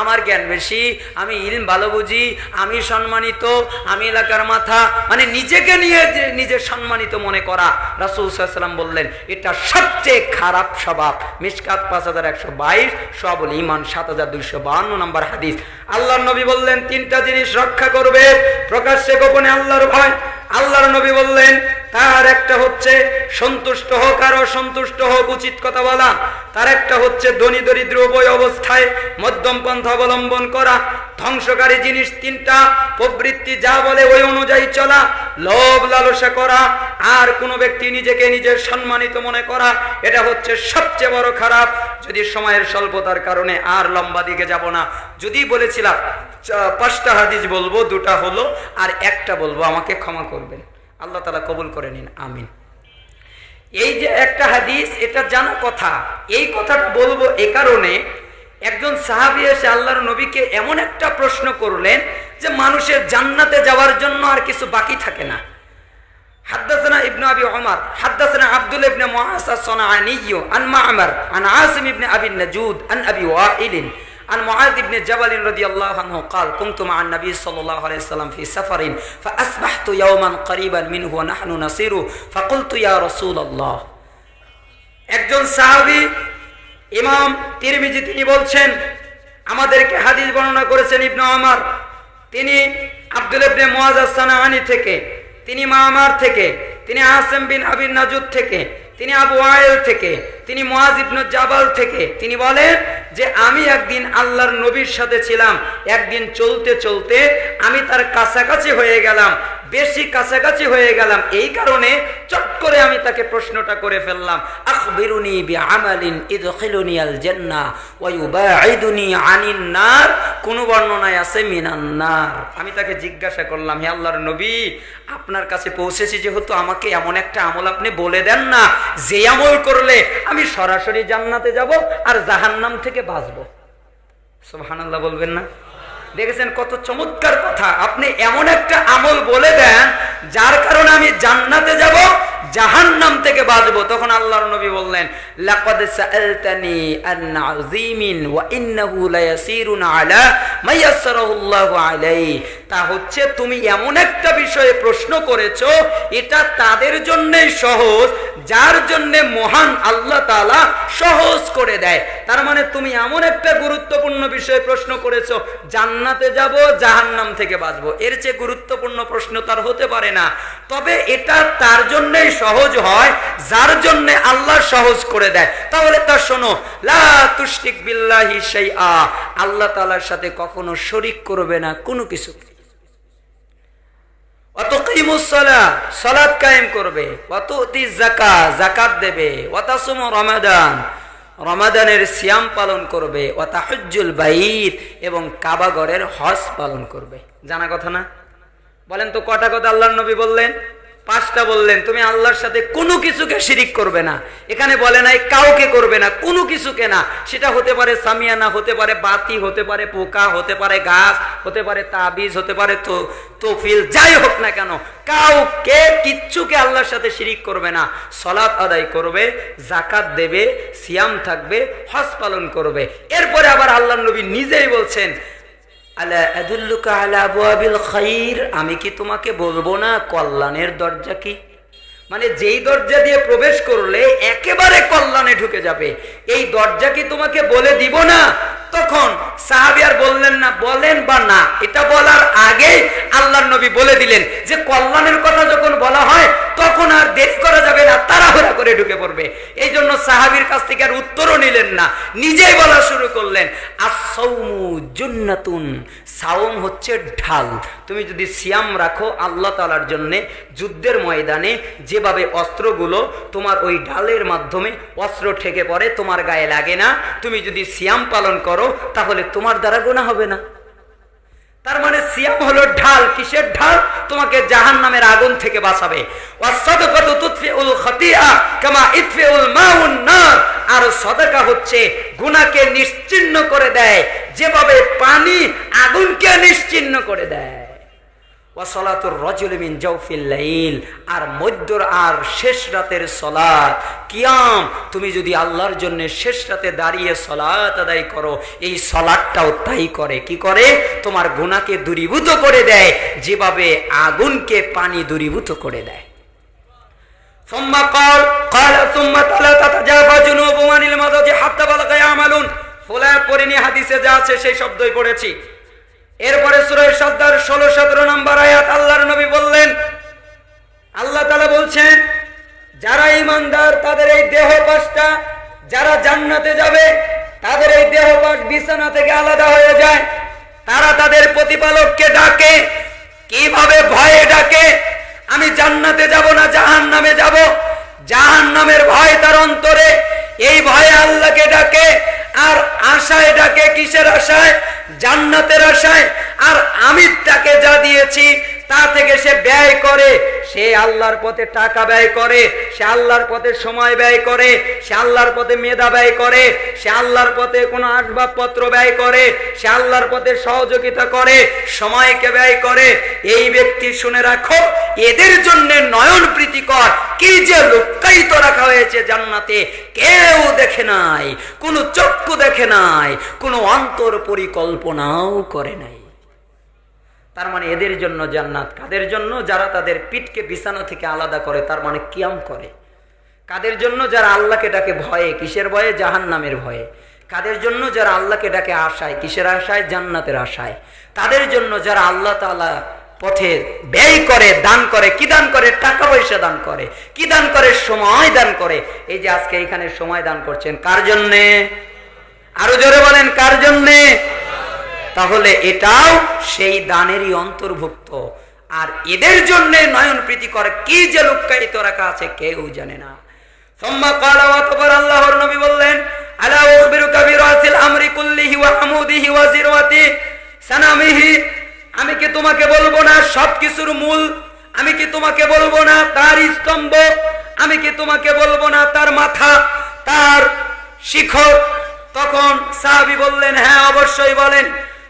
আমার জ্ঞান বেশি, আমি ইলম ভালো বুঝি, আমি সম্মানিত, আমি এলাকার মাথা, মানে নিজেকে নিয়ে নিজের সম্মানিত মনে করা। রাসূল সাল্লাল্লাহু আলাইহি ওয়াসাল্লাম বললেন এটা সবচেয়ে খারাপ স্বভাব। মিশকাত 5122, শুআবুল ঈমান 7252 নম্বর হাদিস। আল্লাহর নবী বললেন তিনটা জিনিস রক্ষা করবে, প্রকাশ্যে গোপনে আল্লাহর ভয়। আল্লাহর নবী বললেন তার একটা হচ্ছে সন্তুষ্ট হোক আর অসন্তুষ্ট হোক উচিত কথা বলা, তার একটা হচ্ছে ধনী দরিদ্র উভয় অবস্থায় মধ্যম পন্থা অবলম্বন করা। ধ্বংসকারী জিনিস তিনটা, প্রবৃত্তি যা বলে ওই অনুযায়ী চলা, লোভ লালসা করা, আর কোনো ব্যক্তি নিজেকে নিজের সম্মানিত মনে করা, এটা হচ্ছে সবচেয়ে বড় খারাপ। যদি সময়ের স্বল্পতার কারণে আর লম্বা দিকে যাব না, যদি বলেছিলাম 5টা হাদিস বলবো, 2টা হলো আর একটা বলবো, আমাকে ক্ষমা করবেন, আল্লাহ তাআলা কবুল করে নিন, আমিন। এই যে একটা হাদিস, এটা জানা কথা, এই কথাটা বলবো এ কারণে, একজন সাহাবী এসে আল্লাহর নবীকে এমন একটা প্রশ্ন করলেন যে মানুষের জান্নাতে যাওয়ার জন্য আর কিছু বাকি থাকে না। হাদাসানা ইবনে আবি উমর হাদাসানা আব্দুল ইবনে মুআস আস-সানাআনী আন মা'মার আন আসিম ইবনে আবি নাজুদ আন আবি ওয়াইল عن معاذ بن جبل رضي الله عنه قال كنت مع النبي صلى الله عليه وسلم في سفر فأصبحت يوما قريبا منه ونحن نسير فقلت يا رسول الله। একজন সাহাবী ইমাম তিরমিজি তিনি বলছেন, আমাদেরকে হাদিস বর্ণনা করেছেন ইবনে ওমর, তিনি আব্দুল ইবনে মুআজ আস-সানাআনী থেকে, তিনি মা'মার থেকে, তিনি আসিম বিন আবি নাজুদ থেকে, তিনি আবু ওয়াইল থেকে, তিনি মুআজ ইবনে জাবাল থেকে। তিনি বলেন যে আমি একদিন আল্লাহর নবীর সাথে ছিলাম, একদিন চলতে চলতে আমি তার কাছাকাছি হয়ে গেলাম, বেশি কাছাকাছি হয়ে গেলাম, এই কারণে চট করে আমি তাকে প্রশ্নটা করে ফেললাম, আখবিরুনি বিআমালিন ইদখিলুনি আল জান্নাহ ওয়া ইউবাঈদুনি আনিন নার, কোন বর্ণনায় আছে মিনান নার। আমি তাকে জিজ্ঞাসা করলাম, হে আল্লাহর নবী, আপনার কাছে পৌঁছেছি যেহেতু আমাকে এমন একটা আমল আপনি বলে দেন না যে আমল করলে আমি সরাসরি জান্নাতে যাব আর জাহান্নাম থেকে বাঁচবো। সুবহানাল্লাহ বলবেন না? দেখেছেন কত চমৎকার কথা, আপনি এমন একটা আমল বলে দেন যার কারণে আমি জান্নাতে যাব, জাহান্নাম থেকে বাঁচবো। তখন আল্লাহর নবী বললেন, লাকাদ সাআলতানি আন আযীমিন ওয়া ইন্নাহু লায়াসিরুন আলা মায়াসসারাহুল্লাহু আলাইহি। তা হচ্ছে তুমি এমন একটা বিষয়ে প্রশ্ন করেছো, এটা তাদের জন্যই সহজ যার জন্য মহান আল্লাহ তাআলা সহজ করে দেয়। তার মানে তুমি এমন একটা গুরুত্বপূর্ণ বিষয়ে প্রশ্ন করেছো, জান্নাতে যাব জাহান্নাম থেকে বাঁচবো, এর চেয়ে গুরুত্বপূর্ণ প্রশ্ন তার হতে পারে না। তবে এটা তার জন্যই সহজ হয় যার জন্য আল্লাহ সহজ করে দেয়। তাহলে তা শোনো, লা তুশরিক বিল্লাহি শাইআ, আল্লাহ তাআলার সাথে কখনো শরীক করবে না কোনো কিছু। ওয়াতুকিমুস সালাহ, সালাত কায়েম করবে, ওয়াতুতি যাকাত, যাকাত দেবে, ওয়াতাসুমু রমাদান, রমাদানের সিয়াম পালন করবে, ওয়া তাহাজ্জুল বাইত এবং কাবা ঘরের হজ পালন করবে। জানা কথা না? বলেন তো কটা কথা আল্লাহর নবী বললেন? 5টা বললেন। তুমি আল্লাহর সাথে কোনো কিছুকে শিরিক করবে না। এখানে বলে নাই কাউকে করবে না, কোনো কিছুকে না। সেটা হতে পারে সামিয়ানা, হতে পারে বাতি, হতে পারে পোকা, হতে পারে গাছ, হতে পারে তাবিজ, হতে পারে তোফিল, যাই হোক না কেন, কাউকে কিচ্ছুকে আল্লাহর সাথে শিরিক করবে না। সালাত আদায় করবে, যাকাত দেবে, সিয়াম থাকবে, হজ পালন করবে। এরপরে আবার আল্লাহর নবী নিজেই বলছেন, আলা আদুল্লুকা আলা আবওয়াবিল খাইর, আমি কি তোমাকে বলবো না কল্যাণের দরজা কি? মানে যেই দরজা দিয়ে প্রবেশ করলে একেবারে কল্যাণে ঢুকে যাবে, এই দরজা কি তোমাকে বলে দিব না? তখন সাহাবী আর বললেন না, বলেন বা না, এটা বলার আগেই আল্লাহর নবী বলে দিলেন যে কল্যাণের কথা যখন বলা হয় তখন আর দেরি করা যাবে না, তাড়াহুড়া করে ঢুকে পড়বে। এই জন্য সাহাবীর কাছ থেকে আর উত্তরও নিলেন না, নিজেই বলা শুরু করলেন, আস-সাওমু জুন্নাতুন, সাওম হচ্ছে ঢাল। তুমি যদি সিয়াম রাখো আল্লাহ তাআলার জন্য, যুদ্ধের ময়দানে যেভাবে অস্ত্রগুলো তোমার ওই ঢালের মাধ্যমে অস্ত্র ঠেকে পড়ে, তোমার গায়ে লাগে না, তুমি যদি সিয়াম পালন করো তাহলে তোমার দ্বারা গুনাহ হবে না। তার মানে সিয়াম হলো ঢাল। কিসের ঢাল? তোমাকে জাহান্নামের আগুন থেকে বাঁচাবে। ওয়াস-সাদাকাতু তুতফিউল খাতিআ কামা ইতফিউল মাউন নার, আর সাদাকা হচ্ছে গুনাহকে নিশ্চিহ্ন করে দেয় যেভাবে পানি আগুনকে নিশ্চিহ্ন করে দেয়। ওয়াসালাতুর রাজুলি মিন জাওফিল লাইল, আর মধ্যর আর শেষ রাতের সালাত, কিয়াম, তুমি যদি আল্লাহর জন্য শেষ রাতে দাঁড়িয়ে সালাত আদায় করো, এই সালাতটাও তাই করে। কি করে? তোমার গুনাহকে দূরীভূত করে দেয় যেভাবে আগুনকে পানি দূরীভূত করে দেয়। সুম্মা ক্বালা সুম্মা তালা তাতাজাফা জুনুবুহুম আনিল মাদাজি হাত্তা বালাগা ইয়ামালুন, ফুলায় পড়িনি, হাদিসে যা আছে সেই শব্দই পড়েছি। এরপরে সূরা সাজদার 16-17 নম্বর আয়াত আল্লাহর নবী বললেন, আল্লাহ তাআলা বলছেন, যারা ঈমানদার তাদের এই দেহ পাশটা, যারা জান্নাতে যাবে তাদের এই দেহ পাশ বিছানা থেকে আলাদা হয়ে যায়। তারা তাদের প্রতিপালককে ডাকে। কিভাবে? ভয়ে ডাকে। আমি জান্নাতে যাব না জাহান্নামে যাব। জাহান্নামের ভয় তার অন্তরে, এই ভয়ে আল্লাহকে ডাকে। আর আশায় ডাকে। কিসের আশায়? জান্নাতের আশায়। আর আমি তাকে যা দিয়েছি তা থেকে সে ব্যয় করে, সে আল্লাহর পথে টাকা ব্যয় করে, সে আল্লাহর পথে সময় ব্যয় করে, সে আল্লাহর পথে মেধা ব্যয় করে, সে আল্লাহর পথে কোনো আসবাবপত্র ব্যয় করে, সে আল্লাহর পথে সহযোগিতা করে, সময়কে ব্যয় করে। এই ব্যক্তি শুনে রাখো, এদের জন্য নয়ন প্রীতিকর কি যে লুক্কায়িত রাখা হয়েছে জান্নাতে, কেউ দেখে নাই, কোনো চক্ষু দেখে নাই, কোনো অন্তর পরিকল্পনাও করে নাই। তার মানে এদের জন্য জান্নাত। কাদের জন্য? যারা তাদের পিঠকে বিছানা থেকে আলাদা করে, তার মানে কিয়াম করে। কাদের জন্য? যারা আল্লাহকে ডাকে ভয়ে। কিসের ভয়ে? জাহান্নামের ভয়ে। কাদের জন্য? যারা আল্লাহকে ডাকে আশায়। কিসের আশায়? জান্নাতের আশায়। তাদের জন্য যারা আল্লাহ তাআলা পথে ব্যয় করে, দান করে। কি দান করে? টাকা পয়সা দান করে। কি দান করে? সময় দান করে। এই যে আজকে এখানে সময় দান করছেন, কার জন্যে? আরো জোরে বলেন, কার জন্যে? তাহলে এটাও সেই দানেরই অন্তর্ভুক্ত। আর এদের জন্য নয়ন প্রীতিকর কি যে লুক্কায়িত রাখা আছে কেউ জানে না। সুম্মা ক্বালা, অতঃপর আল্লাহর নবী বললেন, আলা উখবিরুকা বিরাসিল আমরি কুল্লিহি ওয়া আমুদিহি ওয়া জিরওয়াতি সানামিহি, আমি কি তোমাকে বলবো না সবকিছুর মূল? আমি কি তোমাকে বলবো না তার স্তম্ভ? আমি কি তোমাকে বলবো না তার মাথা, তার শিখর? তখন সাহাবী বললেন, হ্যাঁ অবশ্যই বলেন।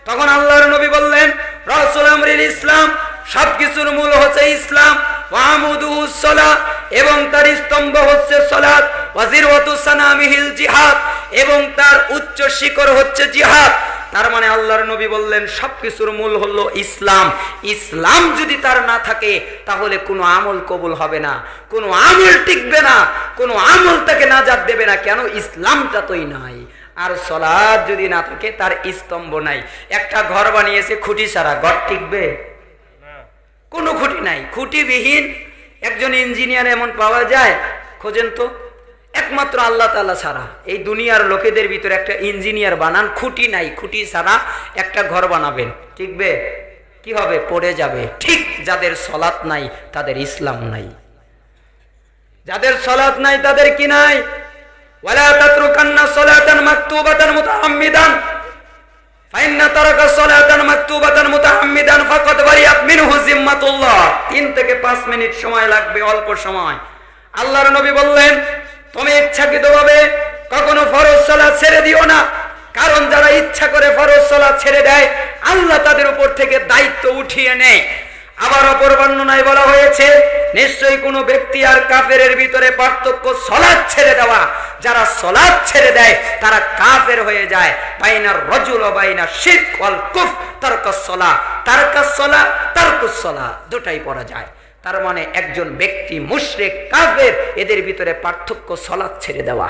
তখন আল্লাহর নবী বললেন, রাসূল আমরিল ইসলাম, সবকিছুর মূল হচ্ছে ইসলাম। ওয়া আমুদুহুস সালাহ, এবং তার স্তম্ভ হচ্ছে সালাত। ওয়া জিরওয়াতু সানামিহিল জিহাদ, এবং তার উচ্চ শিখর হচ্ছে জিহাদ। তার মানে আল্লাহর নবী বললেন সবকিছুর মূল হলো ইসলাম। ইসলাম যদি তার না থাকে তাহলে কোনো আমল কবুল হবে না, কোনো আমল টিকবে না, কোনো আমল তাকে নাজাত দেবে না। কেন? ইসলামটা তোই নাই। আর সালাত যদি না থাকে, তার স্তম্ভ নাই। একটা ঘর বানিয়েছে খুঁটি ছাড়া, ঘর টিকবে? কোনো খুঁটি নাই। খুঁটিবিহীন একজন ইঞ্জিনিয়ার এমন পাওয়া যায়? খোঁজেন তো। একমাত্র আল্লাহ তাআলা ছাড়া এই দুনিয়ার লোকেদের ভিতরে একটা ইঞ্জিনিয়ার বানান, খুঁটি নাই, খুঁটি ছাড়া একটা ঘর বানাবেন, টিকবে? কি হবে? পড়ে যাবে। ঠিক যাদের সালাত নাই তাদের ইসলাম নাই। যাদের সালাত নাই তাদের কি নাই? ওয়ালা তাতরুকান্না সালাতান মাকতুবাতান মুতাআম্মিদান ফাইন্না তারাকা সালাতান মাকতুবাতান মুতাআম্মিদান ফাকাদ বারিয়াত মিনহু জিম্মাতুল্লাহ। 3 থেকে 5 মিনিট সময় লাগবে, অল্প সময়। আল্লাহর নবী বললেন, তুমি ইচ্ছাকৃতভাবে কখনো ফরজ সালাত ছেড়ে দিও না, কারণ যারা ইচ্ছা করে ফরজ সালাত ছেড়ে দেয় আল্লাহ তাদের উপর থেকে দায়িত্ব উঠিয়ে নেয়। আবার অপর বর্ণনায় বলা হয়েছে, নিশ্চয়ই কোনো ব্যক্তি আর কাফেরের ভিতরে পার্থক্য সালাত ছেড়ে দেওয়া। যারা সালাত ছেড়ে দেয় তারা কাফের হয়ে যায়। বাইনার রাজুল ওয়া বাইনা শিরক ওয়াল কুফর তারকাস সালাহ, তারকাস সালাহ তারকুস সালাহ দুটাই পড়া যায়। তার মানে একজন ব্যক্তি মুশরিক কাফের, এদের ভিতরে পার্থক্য সালাত ছেড়ে দেওয়া।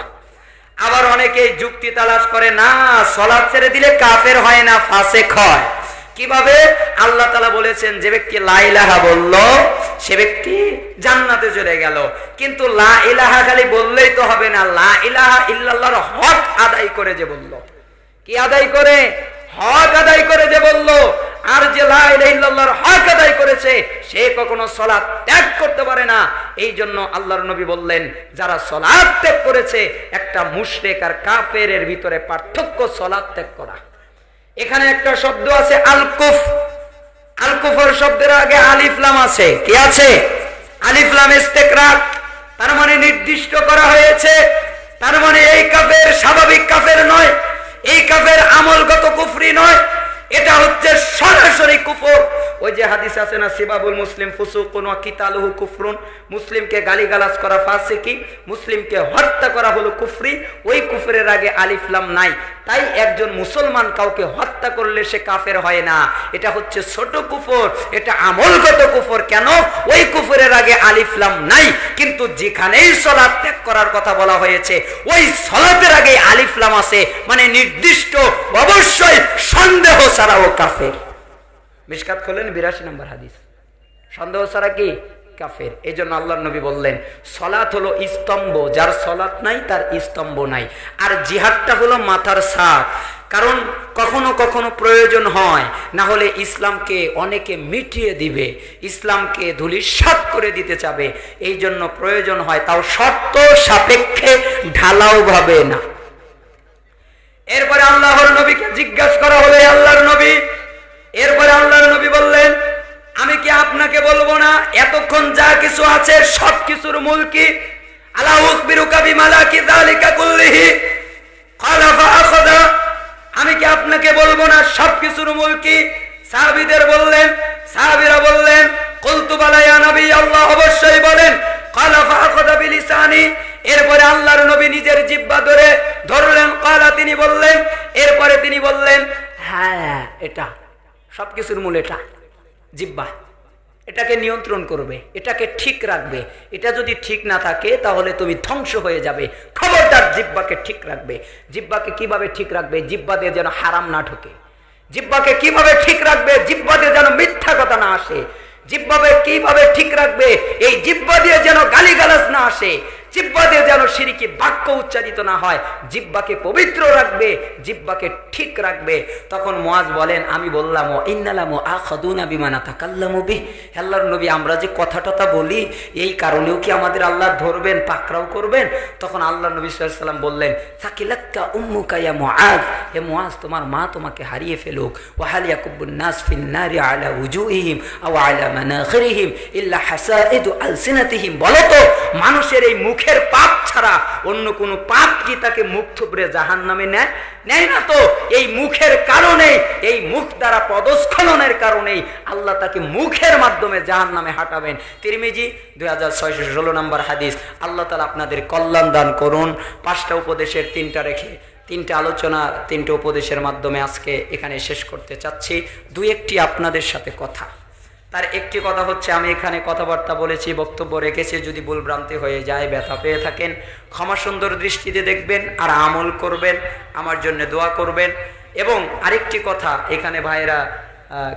আবার অনেকেই যুক্তি তালাশ করে, না সালাত ছেড়ে দিলে কাফের হয় না, ফাসিক হয়। কিভাবে? আল্লাহ তাআলা বলেছেন যে ব্যক্তি লা ইলাহা বলল সে ব্যক্তি জান্নাতে চলে গেল। কিন্তু লা ইলাহা খালি বললেই তো হবে না, লা ইলাহা ইল্লাল্লাহর হক আদায় করে যে বলল। কি আদায় করে? হক আদায় করে যে বলল। আর যে লা ইলাহা ইল্লাল্লাহর হক আদায় করেছে সে কখনো সালাত ত্যাগ করতে পারে না। এই জন্য আল্লাহর নবী বললেন, যারা সালাত ত্যাগ করেছে, একটা মুশরিক আর কাফেরের ভিতরে পার্থক্য সালাত ত্যাগ করা। এখানে একটা শব্দ আছে আল কুফ। আল কুফর শব্দের আগে আলিফ লাম আছে। কি আছে? আলিফ লাম ইস্তিকরাক, তার মানে নির্দিষ্ট করা হয়েছে। তার মানে এই কাফের স্বাভাবিক কাফের নয়, এই কাফের আমলগত কুফরি নয়, এটা হচ্ছে সরাসরি কুফর। ওই যে হাদিস আছে না, সিবাবুল মুসলিম ফুসুকুন ওয়া কিতালুহু কুফরুন, মুসলিমকে গালিগালাজ করা ফাসিকি, মুসলিমকে হত্যা করা হলো কুফরি। ওই কুফরের আগে আলিফ লাম নাই। তাই একজন মুসলমান কাউকে হত্যা করলে সে কাফের হয় না, এটা হচ্ছে ছোট কুফর, এটা আমলগত কুফর। কেন? ওই কুফরের আগে আলিফ লাম নাই। কিন্তু যেখানেই সালাত ত্যাগ করার কথা বলা হয়েছে ওই সালাতের আগে আলিফ লাম আছে, মানে নির্দিষ্ট, অবশ্যই সন্দেহ ছাড়াও কাফের। মিশকাত খোলেন 82 নম্বর হাদিস, সন্দেহ ছাড়া কি কাফের। এই জন্য আল্লাহর নবী বললেন, সালাত হলো স্তম্ভ, যার সালাত নাই তার স্তম্ভ নাই। আর জিহাদটা হলো মাথার ছাদ। কারণ কখনো কখনো প্রয়োজন হয়, না হলে ইসলামকে অনেকে মিটিয়ে দিবে, ইসলামকে ধূলিসাৎ করে দিতে চাবে। এই জন্য প্রয়োজন হয়, তাও শর্ত সাপেক্ষে, ঢালাও ভাবে না। এরপরে আল্লাহর নবীকে জিজ্ঞাসা করা হলো, আল্লাহর নবী, এরপরে আল্লাহর নবী বললেন, আমি কি আপনাকে বলবো না এতক্ষণ যা কিছু আছে সব কিছুর মূল কি? আলা উখবিরুকা বিমালাকি যালিকা কুল্লিহি ক্বালা ফাআখাযা, আমি কি আপনাকে বলবো না সব কিছুর মূল কি? সাহাবীদের বললেন, সাহাবীরা বললেন, কুলতু বালা ইয়া নবী আল্লাহ, অবশ্যই বলেন। ক্বালা ফাআখাযা বিলিসানি, এরপরে আল্লাহর নবী নিজের জিহ্বা ধরলেন। ক্বালা, তিনি বললেন, এরপরে তিনি বললেন, হ্যাঁ এটা সবকিছুর মূল, এটা জিহ্বা, এটাকে নিয়ন্ত্রণ করবে, এটাকে ঠিক রাখবে। এটা যদি ঠিক না থাকে তাহলে তুমি ধ্বংস হয়ে যাবে। খবরদার জিহ্বাকে ঠিক রাখবে। জিহ্বাকে কিভাবে ঠিক রাখবে? জিহ্বা দিয়ে যেন হারাম না ঢোকে। জিহ্বাকে কিভাবে ঠিক রাখবে? জিহ্বা দিয়ে যেন মিথ্যা কথা না আসে। জিহ্বাকে কিভাবে ঠিক রাখবে? এই জিহ্বা দিয়ে যেন গালিগালাজ না আসে, জিহ্বা দিয়ে যেন শিরকি বাক্য উচ্চারিত না হয়। জিহ্বাকে পবিত্র রাখবে, জিহ্বাকে ঠিক রাখবে। তখন মুআজ বলেন, আমি বললাম, ইন্নালা মুআখাযুনা বিমা নাতাকাল্লামু বিহি, আল্লাহর নবী আমরা যে কথা টথা বলি এই কারণেও কি আমাদের আল্লাহ ধরবেন, পাকড়াও করবেন? তখন আল্লাহর নবী সাল্লাল্লাহু আলাইহি ওয়াসাল্লাম বললেন, সাকিলাক্কা উম্মুকা ইয়া মুআজ, হে মুআজ তোমার মা তোমাকে হারিয়ে ফেলুক। ওয়া হাল ইয়াকুবুন নাস ফিন নারি আলা উজুহিহিম আও আলা মানাখিরিহিম ইল্লা হাসাইদু আলসিনাতিহিম, বলো তো মানুষের এই মুখের পাপ ছাড়া অন্য কোন পাপ কি তাকে মুখ থুবড়ে জাহান্নামে নেয় না তো? এই মুখের কারণে, এই মুখ দ্বারা পদস্খলনের কারণেই আল্লাহ তাকে মুখের মাধ্যমে জাহান্নামে হাঁটাবেন। তিরমিজি 2616 নম্বর হাদিস। আল্লাহ তাআলা আপনাদের কল্যাণ দান করুন। 5টা উপদেশের 3টা রেখে 3টা আলোচনা, 3টে উপদেশের মাধ্যমে আজকে এখানে শেষ করতে চাচ্ছি। 2-1টি আপনাদের সাথে কথা। তার একটি কথা হচ্ছে, আমি এখানে কথাবার্তা বলেছি, বক্তব্য রেখেছি, যদি ভুলভ্রান্তি হয়ে যায়, ব্যথা পেয়ে থাকেন, ক্ষমা সুন্দর দৃষ্টিতে দেখবেন আর আমল করবেন, আমার জন্য দোয়া করবেন। এবং আরেকটি কথা, এখানে ভাইরা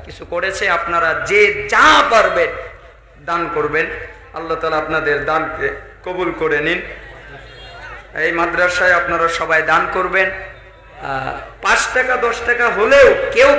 কিছু করেছে, আপনারা যে যা পারবেন দান করবেন। আল্লাহ তাআলা আপনাদের দানকে কবুল করে নিন। এই মাদ্রাসায় আপনারা সবাই দান করবেন। 5 টাকা 10 টাকা হলেও কেউ